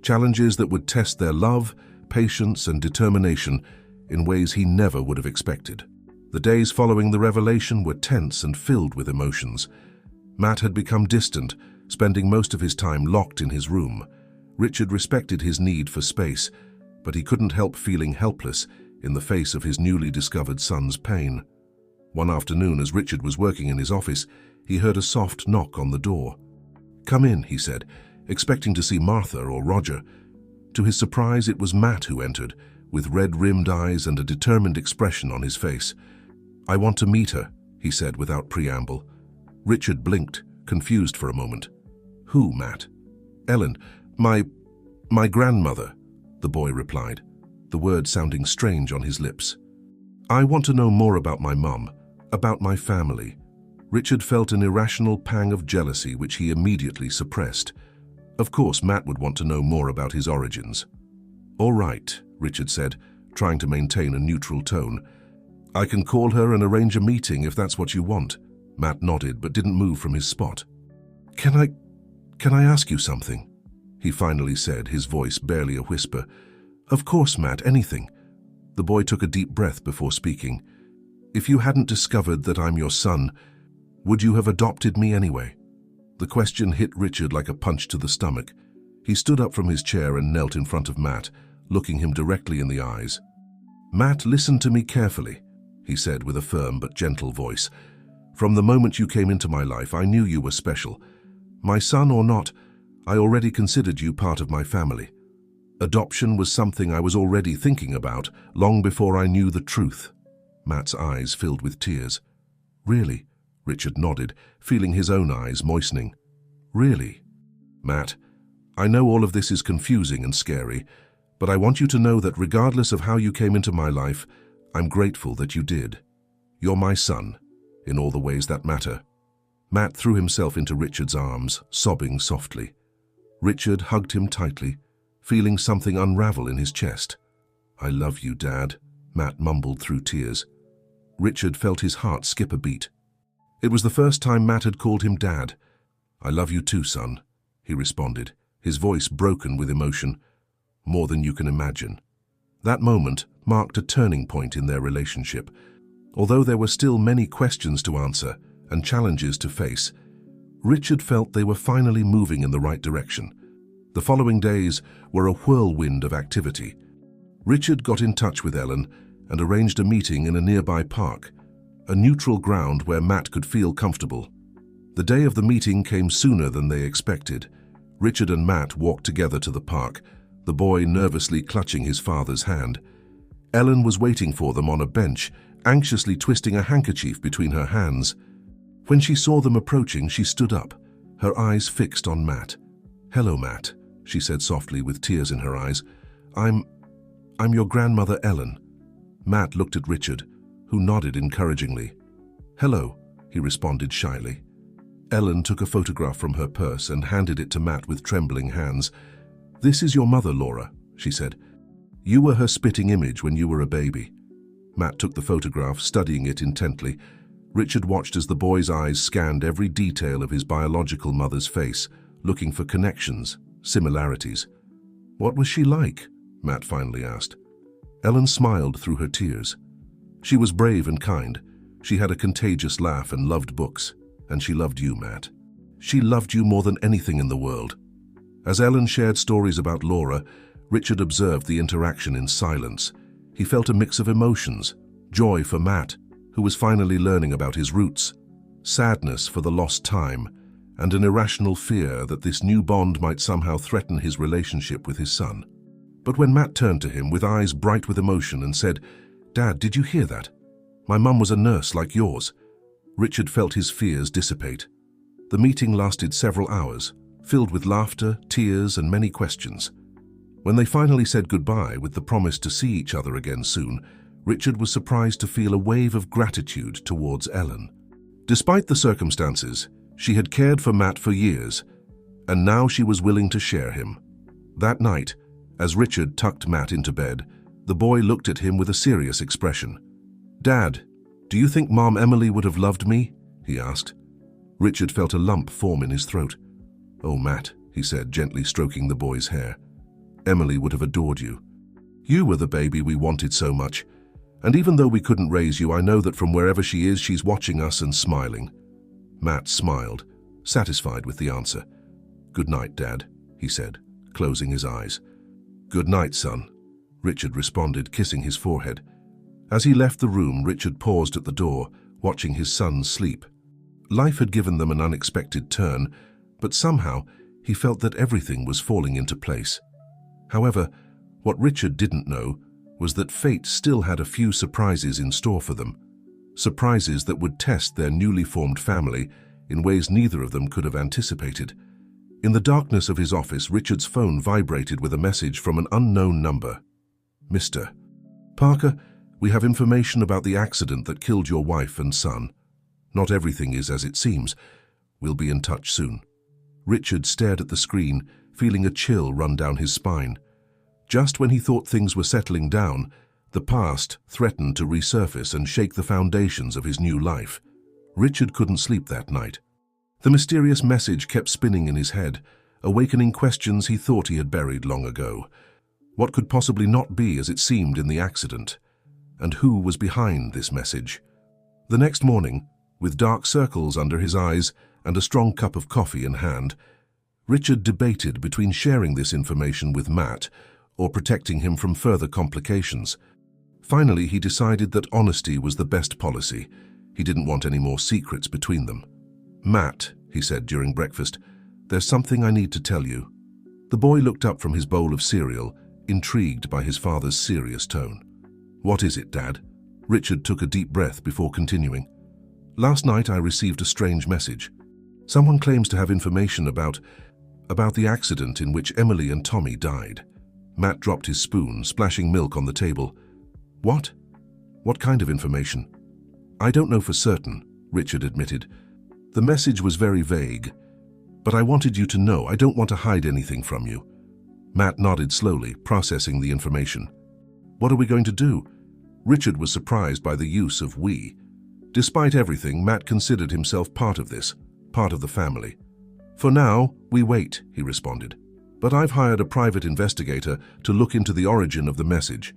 Challenges that would test their love, patience, and determination in ways he never would have expected. The days following the revelation were tense and filled with emotions. Matt had become distant, spending most of his time locked in his room. Richard respected his need for space, but he couldn't help feeling helpless in the face of his newly discovered son's pain. One afternoon, as Richard was working in his office, he heard a soft knock on the door. "Come in," he said, expecting to see Martha or Roger. To his surprise, it was Matt who entered, with red-rimmed eyes and a determined expression on his face. "I want to meet her," he said without preamble. Richard blinked, confused for a moment. "Who, Matt?" "Ellen, my grandmother," the boy replied, the word sounding strange on his lips. "I want to know more about my mum, about my family." Richard felt an irrational pang of jealousy which he immediately suppressed. Of course, Matt would want to know more about his origins. "All right," Richard said, trying to maintain a neutral tone. "I can call her and arrange a meeting if that's what you want." Matt nodded but didn't move from his spot. Can I ask you something?" he finally said, his voice barely a whisper. "Of course, Matt, anything." The boy took a deep breath before speaking. "If you hadn't discovered that I'm your son, Would you have adopted me anyway? The question hit Richard like a punch to the stomach. He stood up from his chair and knelt in front of Matt, looking him directly in the eyes. "Matt, listen to me carefully," he said with a firm but gentle voice. "From the moment you came into my life, I knew you were special. My son or not, I already considered you part of my family. Adoption was something I was already thinking about long before I knew the truth." Matt's eyes filled with tears. "Really?" Richard nodded, feeling his own eyes moistening. "Really?" "Matt, I know all of this is confusing and scary, but I want you to know that regardless of how you came into my life, I'm grateful that you did. You're my son, in all the ways that matter." Matt threw himself into Richard's arms, sobbing softly. Richard hugged him tightly, feeling something unravel in his chest. "I love you, Dad," Matt mumbled through tears. Richard felt his heart skip a beat. It was the first time Matt had called him Dad. "I love you too, son," he responded, his voice broken with emotion. "More than you can imagine." That moment marked a turning point in their relationship. Although there were still many questions to answer and challenges to face, Richard felt they were finally moving in the right direction. The following days were a whirlwind of activity. Richard got in touch with Ellen and arranged a meeting in a nearby park, a neutral ground where Matt could feel comfortable. The day of the meeting came sooner than they expected. Richard and Matt walked together to the park, the boy nervously clutching his father's hand. Ellen was waiting for them on a bench, anxiously twisting a handkerchief between her hands. When she saw them approaching, she stood up, her eyes fixed on Matt. "Hello, Matt," she said softly with tears in her eyes. I'm your grandmother, Ellen." Matt looked at Richard, who nodded encouragingly. "Hello," he responded shyly. Ellen took a photograph from her purse and handed it to Matt with trembling hands. "This is your mother, Laura," she said. "You were her spitting image when you were a baby." Matt took the photograph, studying it intently. Richard watched as the boy's eyes scanned every detail of his biological mother's face, looking for connections, similarities. "What was she like?" Matt finally asked. Ellen smiled through her tears. "She was brave and kind. She had a contagious laugh and loved books. And she loved you, Matt. She loved you more than anything in the world." As Ellen shared stories about Laura, Richard observed the interaction in silence. He felt a mix of emotions: joy for Matt, who was finally learning about his roots, sadness for the lost time, and an irrational fear that this new bond might somehow threaten his relationship with his son. But when Matt turned to him with eyes bright with emotion and said, "Dad, did you hear that? My mum was a nurse like yours," Richard felt his fears dissipate. The meeting lasted several hours, filled with laughter, tears, and many questions. When they finally said goodbye with the promise to see each other again soon, Richard was surprised to feel a wave of gratitude towards Ellen. Despite the circumstances, she had cared for Matt for years, and now she was willing to share him. That night, as Richard tucked Matt into bed, the boy looked at him with a serious expression. "Dad, do you think Mom Emily would have loved me?" he asked. Richard felt a lump form in his throat. "Oh, Matt," he said, gently stroking the boy's hair. "Emily would have adored you. You were the baby we wanted so much. And even though we couldn't raise you, I know that from wherever she is, she's watching us and smiling." Matt smiled, satisfied with the answer. "Good night, Dad," he said, closing his eyes. "Good night, son," Richard responded, kissing his forehead. As he left the room, Richard paused at the door, watching his son sleep. Life had given them an unexpected turn, but somehow he felt that everything was falling into place. However, what Richard didn't know was that fate still had a few surprises in store for them. Surprises that would test their newly formed family in ways neither of them could have anticipated. In the darkness of his office, Richard's phone vibrated with a message from an unknown number. "Mr. Parker, we have information about the accident that killed your wife and son. Not everything is as it seems. We'll be in touch soon." Richard stared at the screen, feeling a chill run down his spine. Just when he thought things were settling down, the past threatened to resurface and shake the foundations of his new life. Richard couldn't sleep that night. The mysterious message kept spinning in his head, awakening questions he thought he had buried long ago. What could possibly not be as it seemed in the accident? And who was behind this message? The next morning, With dark circles under his eyes and a strong cup of coffee in hand, Richard debated between sharing this information with Matt or protecting him from further complications. Finally, he decided that honesty was the best policy. He didn't want any more secrets between them. "Matt," he said during breakfast, "there's something I need to tell you." The boy looked up from his bowl of cereal, intrigued by his father's serious tone. "What is it, Dad?" Richard took a deep breath before continuing. "Last night I received a strange message. Someone claims to have information about the accident in which Emily and Tommy died." Matt dropped his spoon, splashing milk on the table. "What? What kind of information?" "I don't know for certain," Richard admitted. "The message was very vague. But I wanted you to know. I don't want to hide anything from you." Matt nodded slowly, processing the information. "What are we going to do?" Richard was surprised by the use of "we." Despite everything, Matt considered himself part of this, part of the family. "For now, we wait," he responded. "But I've hired a private investigator to look into the origin of the message.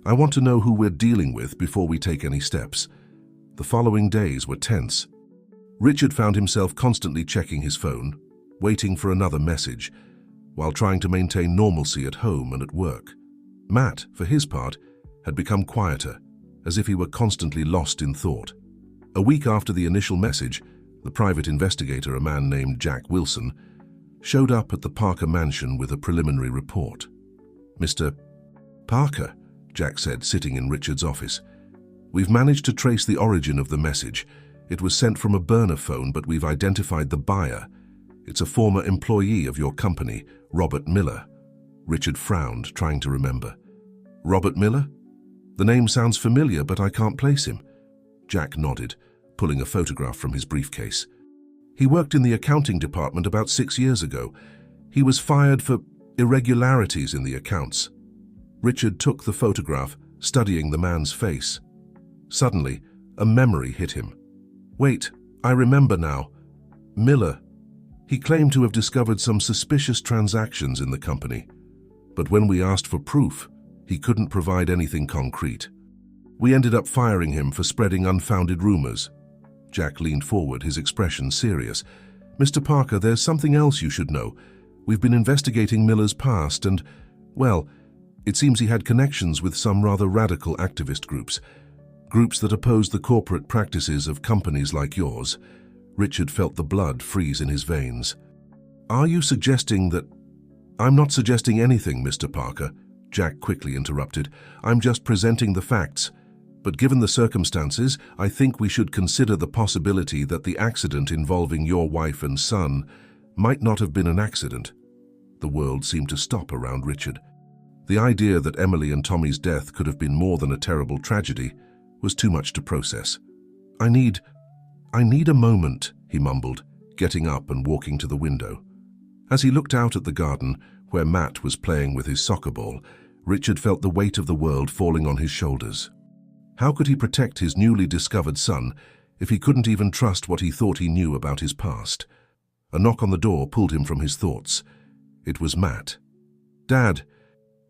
I want to know who we're dealing with before we take any steps." The following days were tense. Richard found himself constantly checking his phone, waiting for another message, while trying to maintain normalcy at home and at work. Matt, for his part, had become quieter, as if he were constantly lost in thought. A week after the initial message, the private investigator, a man named Jack Wilson, showed up at the Parker mansion with a preliminary report. "Mr. Parker," Jack said, sitting in Richard's office, "we've managed to trace the origin of the message. It was sent from a burner phone, but we've identified the buyer. It's a former employee of your company, Robert Miller." Richard frowned, trying to remember. "Robert Miller? The name sounds familiar, but I can't place him." Jack nodded, pulling a photograph from his briefcase. "He worked in the accounting department about 6 years ago. He was fired for irregularities in the accounts." Richard took the photograph, studying the man's face. Suddenly, a memory hit him. "Wait, I remember now. Miller. He claimed to have discovered some suspicious transactions in the company. But when we asked for proof, he couldn't provide anything concrete. We ended up firing him for spreading unfounded rumors." Jack leaned forward, his expression serious. "Mr. Parker, there's something else you should know. We've been investigating Miller's past and, well, it seems he had connections with some rather radical activist groups. Groups that oppose the corporate practices of companies like yours." Richard felt the blood freeze in his veins. "Are you suggesting that—" "I'm not suggesting anything, Mr. Parker," Jack quickly interrupted. "I'm just presenting the facts. But given the circumstances, I think we should consider the possibility that the accident involving your wife and son might not have been an accident." The world seemed to stop around Richard. The idea that Emily and Tommy's death could have been more than a terrible tragedy was too much to process. I need a moment," he mumbled, getting up and walking to the window. As he looked out at the garden, where Matt was playing with his soccer ball, Richard felt the weight of the world falling on his shoulders. How could he protect his newly discovered son if he couldn't even trust what he thought he knew about his past? A knock on the door pulled him from his thoughts. It was Matt. "Dad,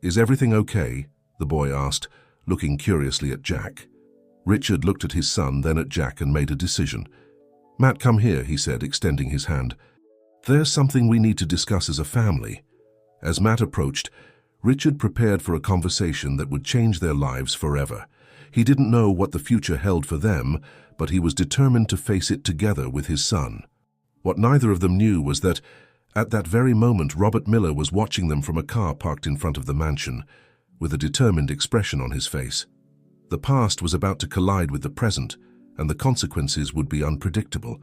is everything okay?" the boy asked, looking curiously at Jack. Richard looked at his son, then at Jack, and made a decision. "Matt, come here," he said, extending his hand. "There's something we need to discuss as a family." As Matt approached, Richard prepared for a conversation that would change their lives forever. He didn't know what the future held for them, but he was determined to face it together with his son. What neither of them knew was that, at that very moment, Robert Miller was watching them from a car parked in front of the mansion, with a determined expression on his face. The past was about to collide with the present, and the consequences would be unpredictable.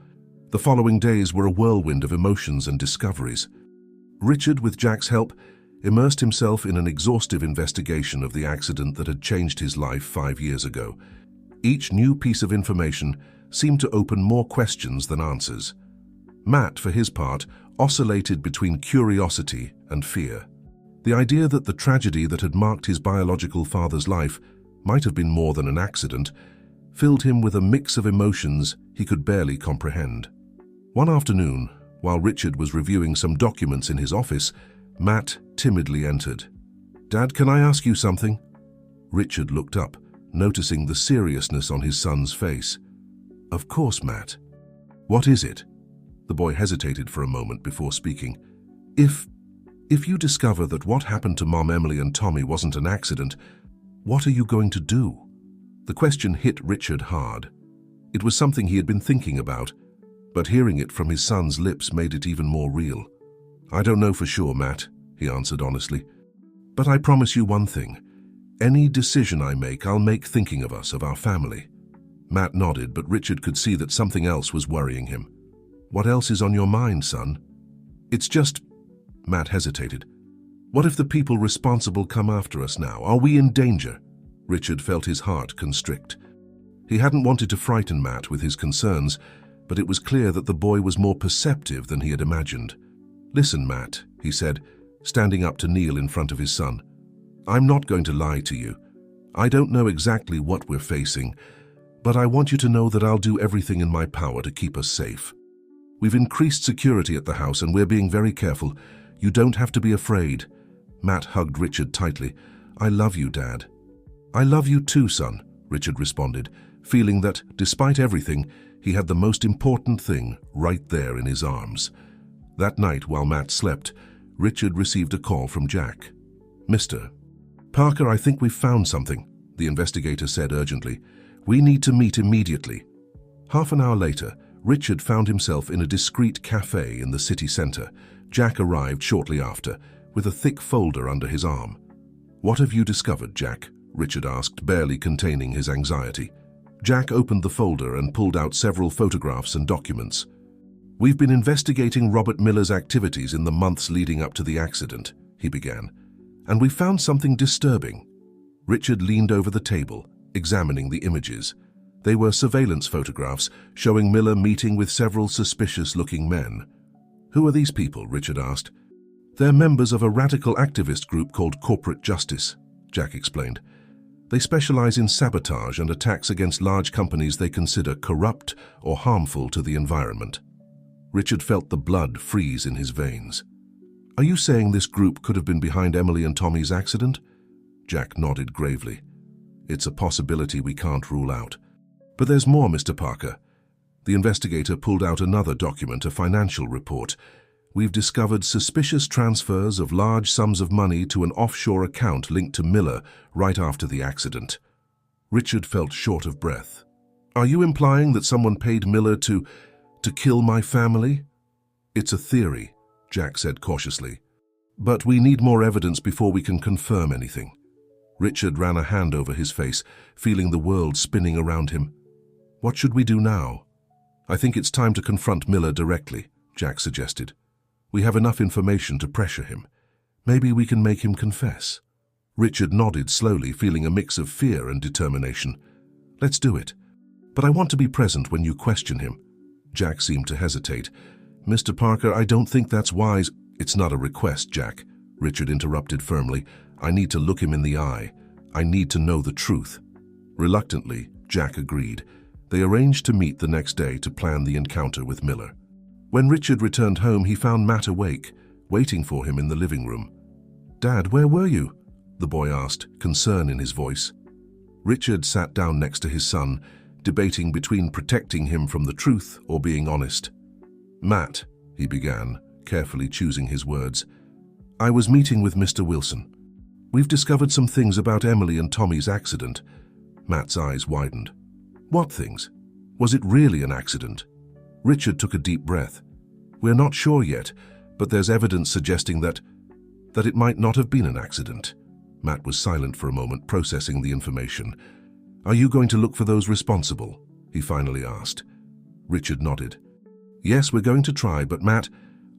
The following days were a whirlwind of emotions and discoveries. Richard, with Jack's help, immersed himself in an exhaustive investigation of the accident that had changed his life 5 years ago. Each new piece of information seemed to open more questions than answers. Matt, for his part, oscillated between curiosity and fear. The idea that the tragedy that had marked his biological father's life might have been more than an accident filled him with a mix of emotions he could barely comprehend. One afternoon, while Richard was reviewing some documents in his office, Matt timidly entered. "Dad, can I ask you something?" Richard looked up, noticing the seriousness on his son's face. Of course, Matt. What is it? The boy hesitated for a moment before speaking. If you discover that what happened to Mom, Emily, and Tommy wasn't an accident, what are you going to do? The question hit Richard hard. It was something he had been thinking about, but hearing it from his son's lips made it even more real. I don't know for sure, Matt, he answered honestly. But I promise you one thing. Any decision I make, I'll make thinking of us, of our family. Matt nodded, but Richard could see that something else was worrying him. What else is on your mind, son? It's just... Matt hesitated. What if the people responsible come after us now? Are we in danger? Richard felt his heart constrict. He hadn't wanted to frighten Matt with his concerns, but it was clear that the boy was more perceptive than he had imagined. Listen, Matt, he said, standing up to kneel in front of his son. I'm not going to lie to you. I don't know exactly what we're facing, but I want you to know that I'll do everything in my power to keep us safe. We've increased security at the house and we're being very careful. You don't have to be afraid. Matt hugged Richard tightly. I love you, Dad. I love you too, son, Richard responded, feeling that, despite everything, he had the most important thing right there in his arms. That night, while Matt slept, Richard received a call from Jack. Mr. Parker, I think we've found something, the investigator said urgently. We need to meet immediately. Half an hour later, Richard found himself in a discreet cafe in the city center. Jack arrived shortly after, with a thick folder under his arm. What have you discovered, Jack? Richard asked, barely containing his anxiety. Jack opened the folder and pulled out several photographs and documents. We've been investigating Robert Miller's activities in the months leading up to the accident, he began, and we found something disturbing. Richard leaned over the table, examining the images. They were surveillance photographs showing Miller meeting with several suspicious-looking men. Who are these people? Richard asked. They're members of a radical activist group called Corporate Justice, Jack explained. They specialize in sabotage and attacks against large companies they consider corrupt or harmful to the environment. Richard felt the blood freeze in his veins. Are you saying this group could have been behind Emily and Tommy's accident? Jack nodded gravely. It's a possibility we can't rule out. But there's more, Mr. Parker. The investigator pulled out another document, a financial report. We've discovered suspicious transfers of large sums of money to an offshore account linked to Miller right after the accident. Richard felt short of breath. Are you implying that someone paid Miller to kill my family? It's a theory, Jack said cautiously. But we need more evidence before we can confirm anything. Richard ran a hand over his face, feeling the world spinning around him. What should we do now? I think it's time to confront Miller directly, Jack suggested. We have enough information to pressure him. Maybe we can make him confess. Richard nodded slowly, feeling a mix of fear and determination. Let's do it. But I want to be present when you question him. Jack seemed to hesitate. Mr. Parker, I don't think that's wise. It's not a request, Jack, Richard interrupted firmly. I need to look him in the eye. I need to know the truth. Reluctantly, Jack agreed. They arranged to meet the next day to plan the encounter with Miller. When Richard returned home, he found Matt awake, waiting for him in the living room. Dad, where were you? The boy asked, concern in his voice. Richard sat down next to his son, debating between protecting him from the truth or being honest. Matt, he began, carefully choosing his words, I was meeting with Mr. Wilson. We've discovered some things about Emily and Tommy's accident. Matt's eyes widened. What things? Was it really an accident? Richard took a deep breath. We're not sure yet, but there's evidence suggesting that it might not have been an accident. Matt was silent for a moment, processing the information. Are you going to look for those responsible? He finally asked. Richard nodded. Yes, we're going to try, but Matt,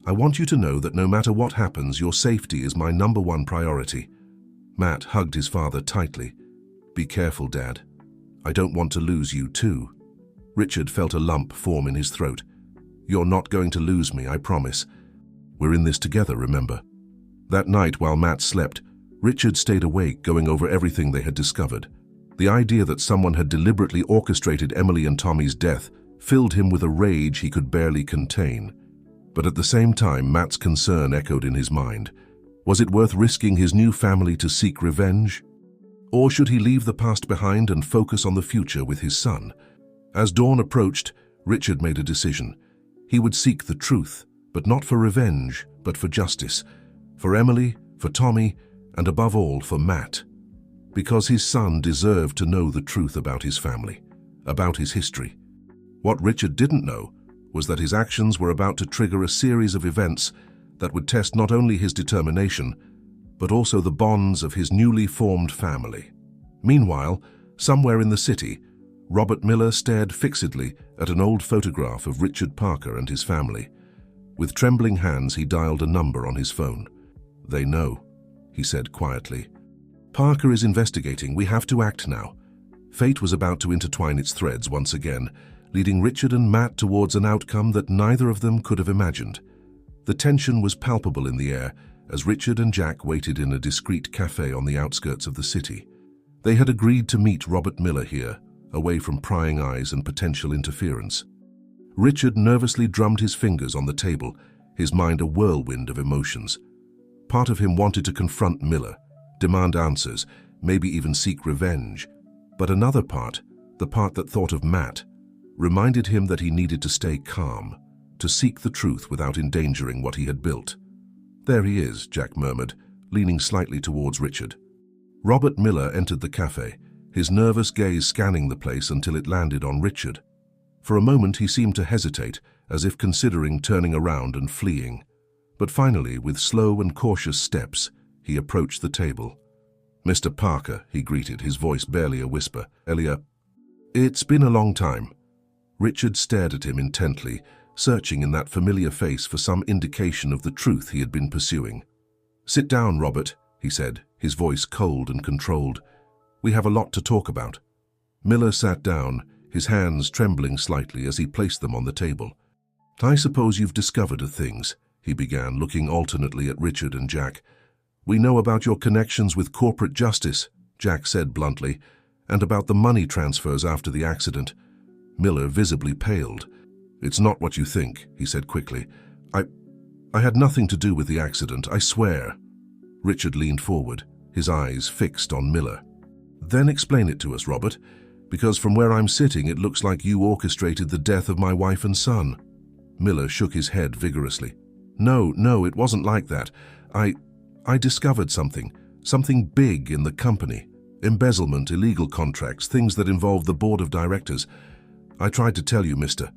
I want you to know that no matter what happens, your safety is my #1 priority. Matt hugged his father tightly. Be careful, Dad. I don't want to lose you too. Richard felt a lump form in his throat. You're not going to lose me, I promise. We're in this together, remember? That night, while Matt slept, Richard stayed awake, going over everything they had discovered. The idea that someone had deliberately orchestrated Emily and Tommy's death filled him with a rage he could barely contain. But at the same time, Matt's concern echoed in his mind. Was it worth risking his new family to seek revenge? Or should he leave the past behind and focus on the future with his son? As dawn approached, Richard made a decision. He would seek the truth, but not for revenge, but for justice. For Emily, for Tommy, and above all, for Matt. Because his son deserved to know the truth about his family, about his history. What Richard didn't know was that his actions were about to trigger a series of events that would test not only his determination, but also the bonds of his newly formed family. Meanwhile, somewhere in the city, Robert Miller stared fixedly at an old photograph of Richard Parker and his family. With trembling hands, he dialed a number on his phone. "They know," he said quietly. "Parker is investigating. We have to act now." Fate was about to intertwine its threads once again, leading Richard and Matt towards an outcome that neither of them could have imagined. The tension was palpable in the air as Richard and Jack waited in a discreet cafe on the outskirts of the city. They had agreed to meet Robert Miller here, away from prying eyes and potential interference. Richard nervously drummed his fingers on the table, his mind a whirlwind of emotions. Part of him wanted to confront Miller, demand answers, maybe even seek revenge. But another part, the part that thought of Matt, reminded him that he needed to stay calm, to seek the truth without endangering what he had built. "There he is," Jack murmured, leaning slightly towards Richard. Robert Miller entered the cafe, his nervous gaze scanning the place until it landed on Richard. For a moment he seemed to hesitate, as if considering turning around and fleeing. But finally, with slow and cautious steps, he approached the table. "Mr. Parker," he greeted, his voice barely a whisper. "Elia, it's been a long time." Richard stared at him intently, searching in that familiar face for some indication of the truth he had been pursuing. "Sit down, Robert," he said, his voice cold and controlled. "We have a lot to talk about." Miller sat down, his hands trembling slightly as he placed them on the table. "I suppose you've discovered things," he began, looking alternately at Richard and Jack. "We know about your connections with corporate justice," Jack said bluntly, "and about the money transfers after the accident." Miller visibly paled. "It's not what you think," he said quickly. I had nothing to do with the accident, I swear." Richard leaned forward, his eyes fixed on Miller. "Then explain it to us, Robert, because from where I'm sitting it looks like you orchestrated the death of my wife and son." Miller shook his head vigorously. No, it wasn't like that. I discovered something big in the company. Embezzlement, illegal contracts, things that involved the board of directors. I tried to tell you, Mr.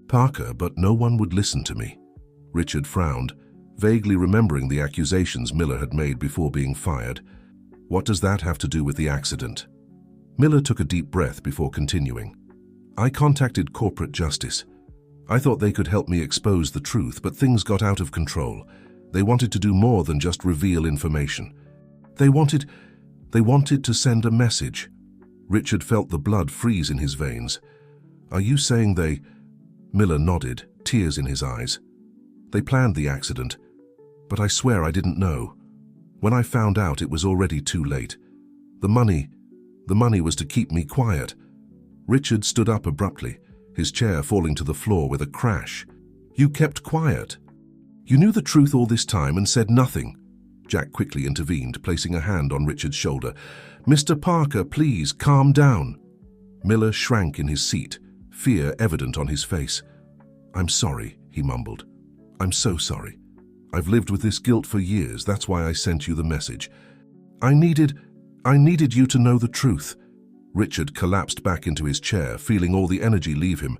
Parker, but no one would listen to me." Richard frowned, vaguely remembering the accusations Miller had made before being fired. "What does that have to do with the accident?" Miller took a deep breath before continuing. "I contacted corporate justice. I thought they could help me expose the truth, but things got out of control. They wanted to do more than just reveal information. They wanted to send a message." Richard felt the blood freeze in his veins. "Are you saying they—" Miller nodded, tears in his eyes. "They planned the accident, but I swear I didn't know. When I found out, it was already too late. The money was to keep me quiet." Richard stood up abruptly, his chair falling to the floor with a crash. "You kept quiet? You knew the truth all this time and said nothing?" Jack quickly intervened, placing a hand on Richard's shoulder. "Mr. Parker, please, calm down." Miller shrank in his seat, fear evident on his face. "I'm sorry," he mumbled. "I'm so sorry. I've lived with this guilt for years. That's why I sent you the message. I needed you to know the truth." Richard collapsed back into his chair, feeling all the energy leave him.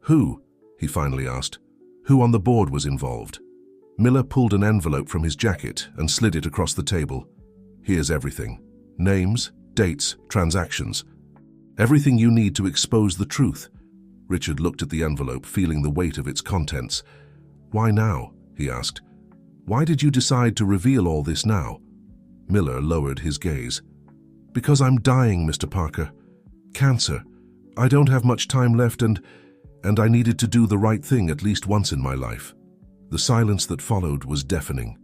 "Who?" he finally asked. "Who on the board was involved?" Miller pulled an envelope from his jacket and slid it across the table. "Here's everything. Names, dates, transactions. Everything you need to expose the truth." Richard looked at the envelope, feeling the weight of its contents. "Why now?" he asked. "Why did you decide to reveal all this now?" Miller lowered his gaze. "Because I'm dying, Mr. Parker. Cancer. I don't have much time left and I needed to do the right thing at least once in my life." The silence that followed was deafening.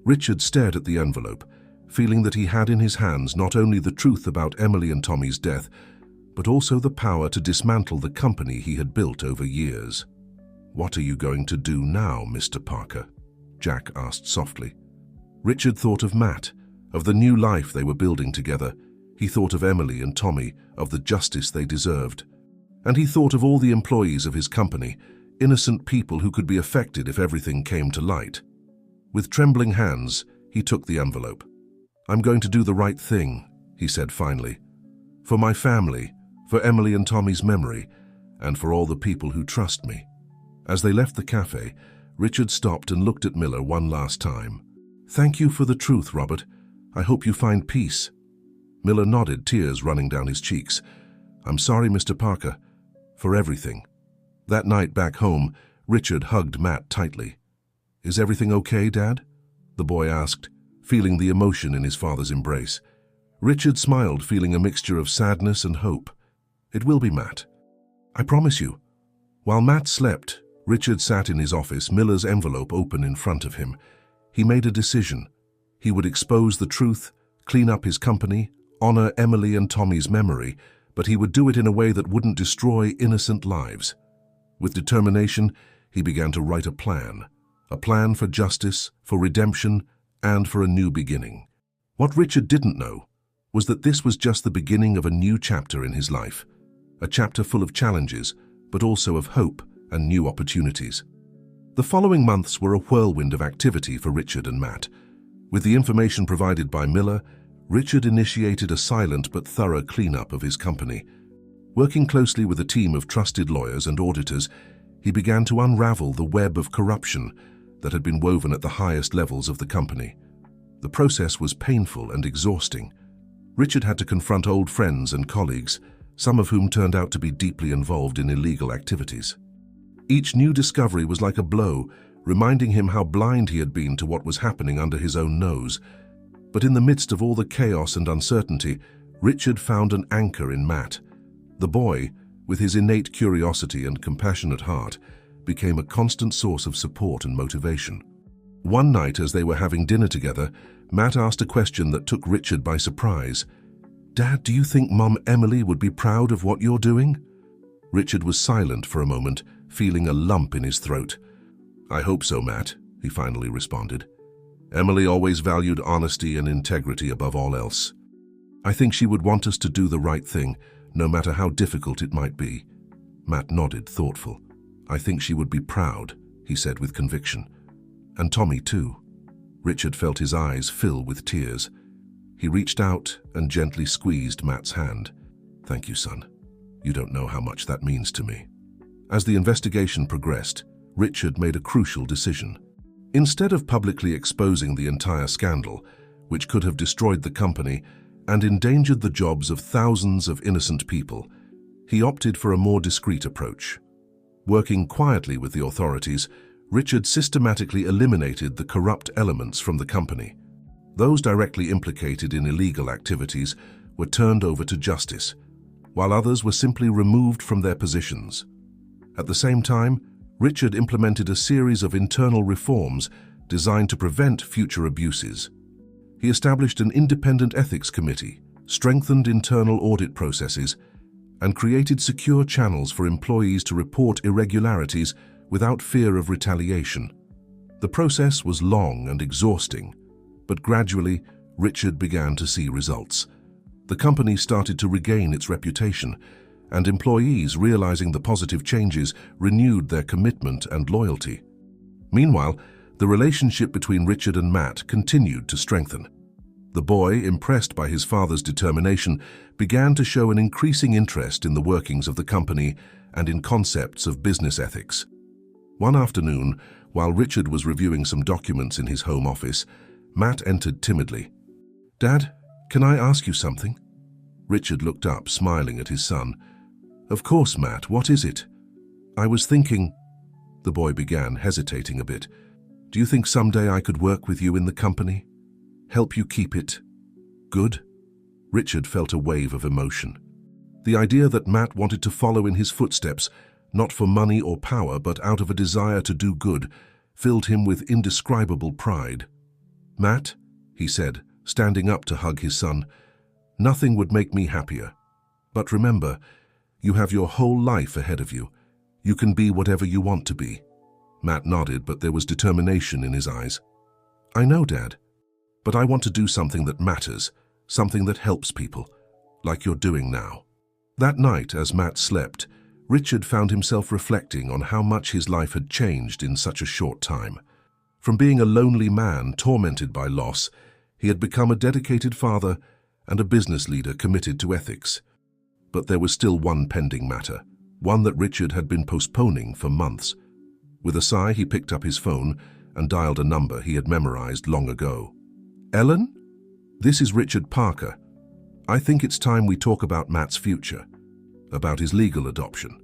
Richard stared at the envelope, feeling that he had in his hands not only the truth about Emily and Tommy's death, but also the power to dismantle the company he had built over years. "What are you going to do now, Mr. Parker?" Jack asked softly. Richard thought of Matt, of the new life they were building together. He thought of Emily and Tommy, of the justice they deserved. And he thought of all the employees of his company, innocent people who could be affected if everything came to light. With trembling hands, he took the envelope. "I'm going to do the right thing," he said finally. "For my family, for Emily and Tommy's memory, and for all the people who trust me." As they left the cafe, Richard stopped and looked at Miller one last time. "Thank you for the truth, Robert. I hope you find peace." Miller nodded, tears running down his cheeks. "I'm sorry, Mr. Parker, for everything." That night back home, Richard hugged Matt tightly. "Is everything okay, Dad?" the boy asked, feeling the emotion in his father's embrace. Richard smiled, feeling a mixture of sadness and hope. "It will be, Matt. I promise you." While Matt slept, Richard sat in his office, Miller's envelope open in front of him. He made a decision. He would expose the truth, clean up his company, honor Emily and Tommy's memory, but he would do it in a way that wouldn't destroy innocent lives. With determination, he began to write a plan for justice, for redemption, and for a new beginning. What Richard didn't know was that this was just the beginning of a new chapter in his life, a chapter full of challenges, but also of hope and new opportunities. The following months were a whirlwind of activity for Richard and Matt. With the information provided by Miller, Richard initiated a silent but thorough cleanup of his company. Working closely with a team of trusted lawyers and auditors, he began to unravel the web of corruption that had been woven at the highest levels of the company. The process was painful and exhausting. Richard had to confront old friends and colleagues, some of whom turned out to be deeply involved in illegal activities. Each new discovery was like a blow, reminding him how blind he had been to what was happening under his own nose. But in the midst of all the chaos and uncertainty, Richard found an anchor in Matt. The boy, with his innate curiosity and compassionate heart, became a constant source of support and motivation. One night, as they were having dinner together, Matt asked a question that took Richard by surprise. "Dad, do you think Mom Emily would be proud of what you're doing?" Richard was silent for a moment, feeling a lump in his throat. "I hope so, Matt," he finally responded. "Emily always valued honesty and integrity above all else. I think she would want us to do the right thing, no matter how difficult it might be." Matt nodded, thoughtful. "I think she would be proud," he said with conviction. "And Tommy too." Richard felt his eyes fill with tears. He reached out and gently squeezed Matt's hand. "Thank you, son. You don't know how much that means to me." As the investigation progressed, Richard made a crucial decision. Instead of publicly exposing the entire scandal, which could have destroyed the company and endangered the jobs of thousands of innocent people, he opted for a more discreet approach. Working quietly with the authorities, Richard systematically eliminated the corrupt elements from the company. Those directly implicated in illegal activities were turned over to justice, while others were simply removed from their positions. At the same time, Richard implemented a series of internal reforms designed to prevent future abuses. He established an independent ethics committee, strengthened internal audit processes, and created secure channels for employees to report irregularities without fear of retaliation. The process was long and exhausting, but gradually, Richard began to see results. The company started to regain its reputation, and employees, realizing the positive changes, renewed their commitment and loyalty. Meanwhile, the relationship between Richard and Matt continued to strengthen. The boy, impressed by his father's determination, began to show an increasing interest in the workings of the company and in concepts of business ethics. One afternoon, while Richard was reviewing some documents in his home office, Matt entered timidly. "Dad, can I ask you something?" Richard looked up, smiling at his son. "Of course, Matt, what is it?" "I was thinking," the boy began, hesitating a bit. "Do you think someday I could work with you in the company? Help you keep it good?" Richard felt a wave of emotion. The idea that Matt wanted to follow in his footsteps, not for money or power, but out of a desire to do good, filled him with indescribable pride. "Matt," he said, standing up to hug his son, "nothing would make me happier. But remember, you have your whole life ahead of you. You can be whatever you want to be." Matt nodded, but there was determination in his eyes. "I know, Dad, but I want to do something that matters, something that helps people, like you're doing now." That night, as Matt slept, Richard found himself reflecting on how much his life had changed in such a short time. From being a lonely man tormented by loss, he had become a dedicated father and a business leader committed to ethics. But there was still one pending matter, one that Richard had been postponing for months. With a sigh, he picked up his phone and dialed a number he had memorized long ago. "Ellen? This is Richard Parker. I think it's time we talk about Matt's future, about his legal adoption."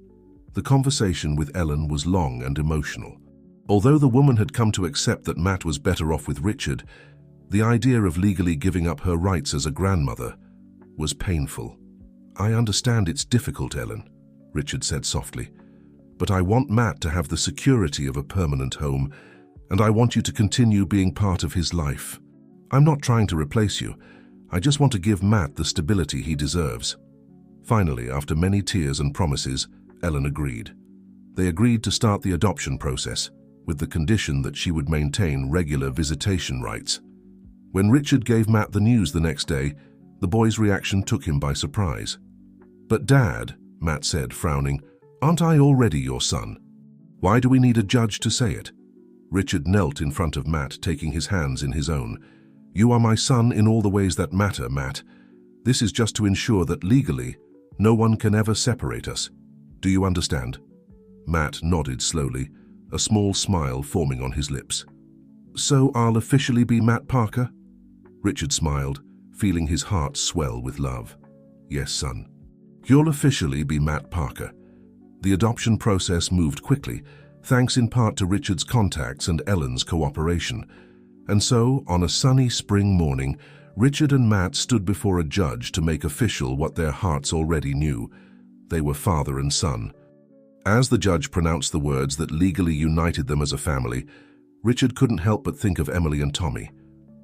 The conversation with Ellen was long and emotional. Although the woman had come to accept that Matt was better off with Richard, the idea of legally giving up her rights as a grandmother was painful. "I understand it's difficult, Ellen," Richard said softly, "but I want Matt to have the security of a permanent home, and I want you to continue being part of his life. I'm not trying to replace you. I just want to give Matt the stability he deserves." Finally, after many tears and promises, Ellen agreed. They agreed to start the adoption process, with the condition that she would maintain regular visitation rights. When Richard gave Matt the news the next day, the boy's reaction took him by surprise. "But Dad," Matt said, frowning, "aren't I already your son? Why do we need a judge to say it?" Richard knelt in front of Matt, taking his hands in his own. "You are my son in all the ways that matter, Matt. This is just to ensure that legally, no one can ever separate us. Do you understand?" Matt nodded slowly, a small smile forming on his lips. "So I'll officially be Matt Parker?" Richard smiled, feeling his heart swell with love. "Yes, son. You'll officially be Matt Parker." The adoption process moved quickly, thanks in part to Richard's contacts and Ellen's cooperation. And so, on a sunny spring morning, Richard and Matt stood before a judge to make official what their hearts already knew. They were father and son. As the judge pronounced the words that legally united them as a family, Richard couldn't help but think of Emily and Tommy.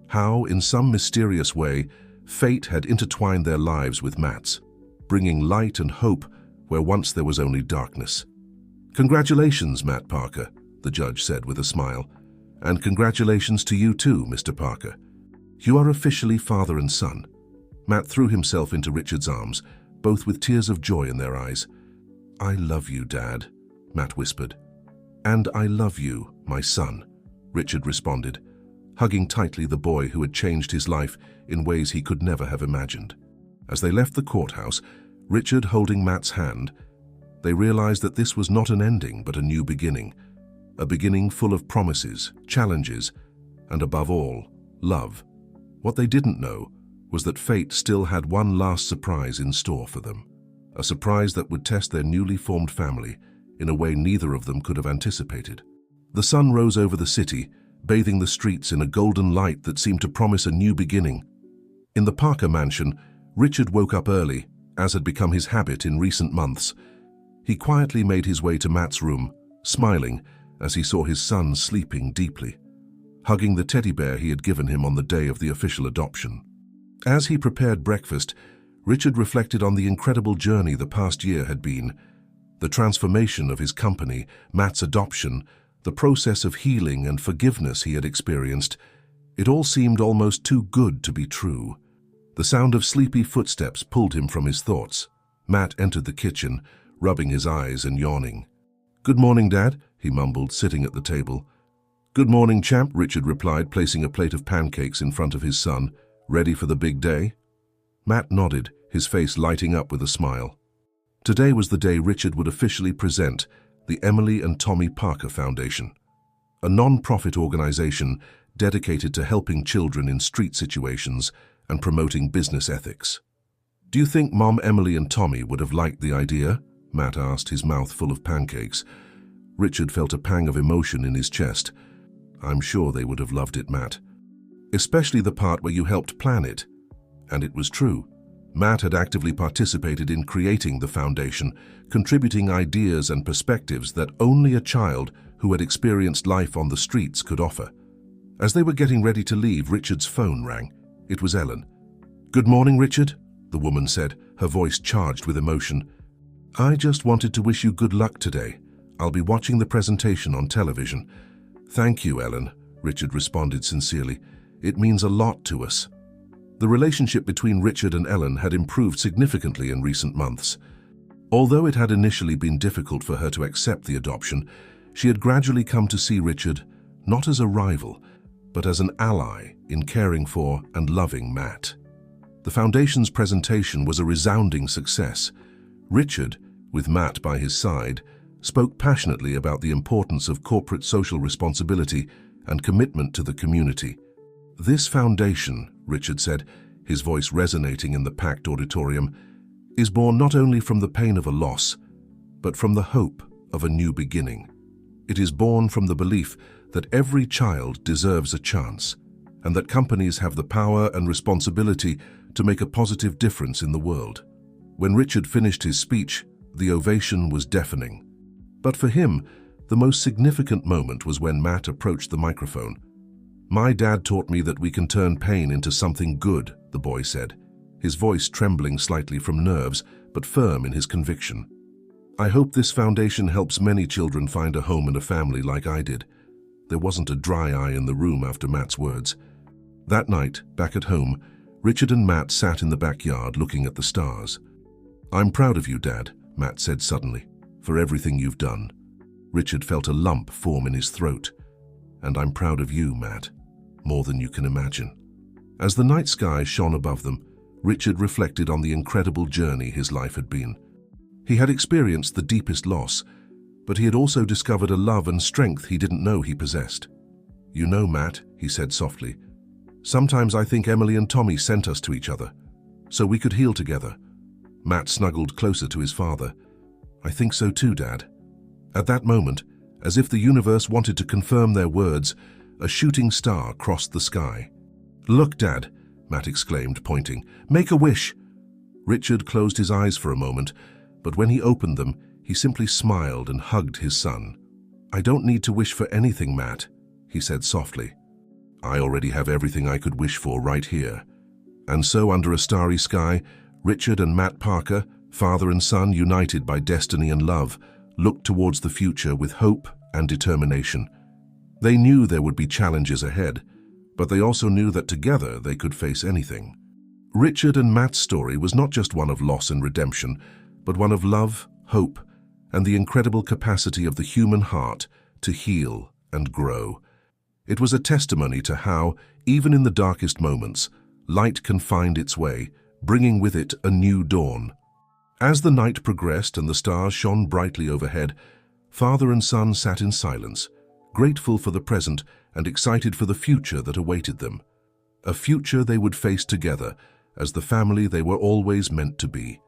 How, in some mysterious way, fate had intertwined their lives with Matt's, bringing light and hope where once there was only darkness. "Congratulations, Matt Parker," the judge said with a smile. "And congratulations to you too, Mr. Parker. You are officially father and son." Matt threw himself into Richard's arms, both with tears of joy in their eyes. "I love you, Dad," Matt whispered. "And I love you, my son," Richard responded, hugging tightly the boy who had changed his life in ways he could never have imagined. As they left the courthouse, Richard holding Matt's hand, they realized that this was not an ending but a new beginning. A beginning full of promises, challenges, and above all, love. What they didn't know was that fate still had one last surprise in store for them. A surprise that would test their newly formed family in a way neither of them could have anticipated. The sun rose over the city, bathing the streets in a golden light that seemed to promise a new beginning. In the Parker mansion, Richard woke up early, as had become his habit in recent months. He quietly made his way to Matt's room, smiling as he saw his son sleeping deeply, hugging the teddy bear he had given him on the day of the official adoption. As he prepared breakfast, Richard reflected on the incredible journey the past year had been. The transformation of his company, Matt's adoption, the process of healing and forgiveness he had experienced. It all seemed almost too good to be true. The sound of sleepy footsteps pulled him from his thoughts. Matt entered the kitchen, rubbing his eyes and yawning. "Good morning, Dad," he mumbled, sitting at the table. "Good morning, champ," Richard replied, placing a plate of pancakes in front of his son. "Ready for the big day?" Matt nodded, his face lighting up with a smile. Today was the day Richard would officially present the Emily and Tommy Parker Foundation, a non-profit organization dedicated to helping children in street situations and promoting business ethics. "Do you think Mom, Emily and Tommy would have liked the idea?" Matt asked, his mouth full of pancakes. Richard felt a pang of emotion in his chest. "I'm sure they would have loved it, Matt. Especially the part where you helped plan it." And it was true. Matt had actively participated in creating the foundation, contributing ideas and perspectives that only a child who had experienced life on the streets could offer. As they were getting ready to leave, Richard's phone rang. It was Ellen. "Good morning, Richard," the woman said, her voice charged with emotion. "I just wanted to wish you good luck today. I'll be watching the presentation on television." "Thank you, Ellen," Richard responded sincerely. "It means a lot to us." The relationship between Richard and Ellen had improved significantly in recent months. Although it had initially been difficult for her to accept the adoption, she had gradually come to see Richard not as a rival, but as an ally in caring for and loving Matt. The Foundation's presentation was a resounding success. Richard, with Matt by his side, spoke passionately about the importance of corporate social responsibility and commitment to the community. "This foundation," Richard said, his voice resonating in the packed auditorium, "is born not only from the pain of a loss, but from the hope of a new beginning. It is born from the belief that every child deserves a chance, and that companies have the power and responsibility to make a positive difference in the world." When Richard finished his speech, the ovation was deafening. But for him, the most significant moment was when Matt approached the microphone. "My dad taught me that we can turn pain into something good," the boy said, his voice trembling slightly from nerves, but firm in his conviction. "I hope this foundation helps many children find a home and a family like I did." There wasn't a dry eye in the room after Matt's words. That night, back at home, Richard and Matt sat in the backyard looking at the stars. "I'm proud of you, Dad," Matt said suddenly, "for everything you've done." Richard felt a lump form in his throat. "And I'm proud of you, Matt, more than you can imagine." As the night sky shone above them, Richard reflected on the incredible journey his life had been. He had experienced the deepest loss, but he had also discovered a love and strength he didn't know he possessed. "You know, Matt," he said softly, "sometimes I think Emily and Tommy sent us to each other, so we could heal together." Matt snuggled closer to his father. "I think so too, Dad." At that moment, as if the universe wanted to confirm their words, a shooting star crossed the sky. "Look, Dad," Matt exclaimed, pointing. "Make a wish." Richard closed his eyes for a moment, but when he opened them, he simply smiled and hugged his son. "I don't need to wish for anything, Matt," he said softly. "I already have everything I could wish for right here." And so, under a starry sky, Richard and Matt Parker, father and son united by destiny and love, looked towards the future with hope and determination. They knew there would be challenges ahead, but they also knew that together they could face anything. Richard and Matt's story was not just one of loss and redemption, but one of love, hope, and the incredible capacity of the human heart to heal and grow. It was a testimony to how, even in the darkest moments, light can find its way, bringing with it a new dawn. As the night progressed and the stars shone brightly overhead, father and son sat in silence, grateful for the present and excited for the future that awaited them. A future they would face together as the family they were always meant to be.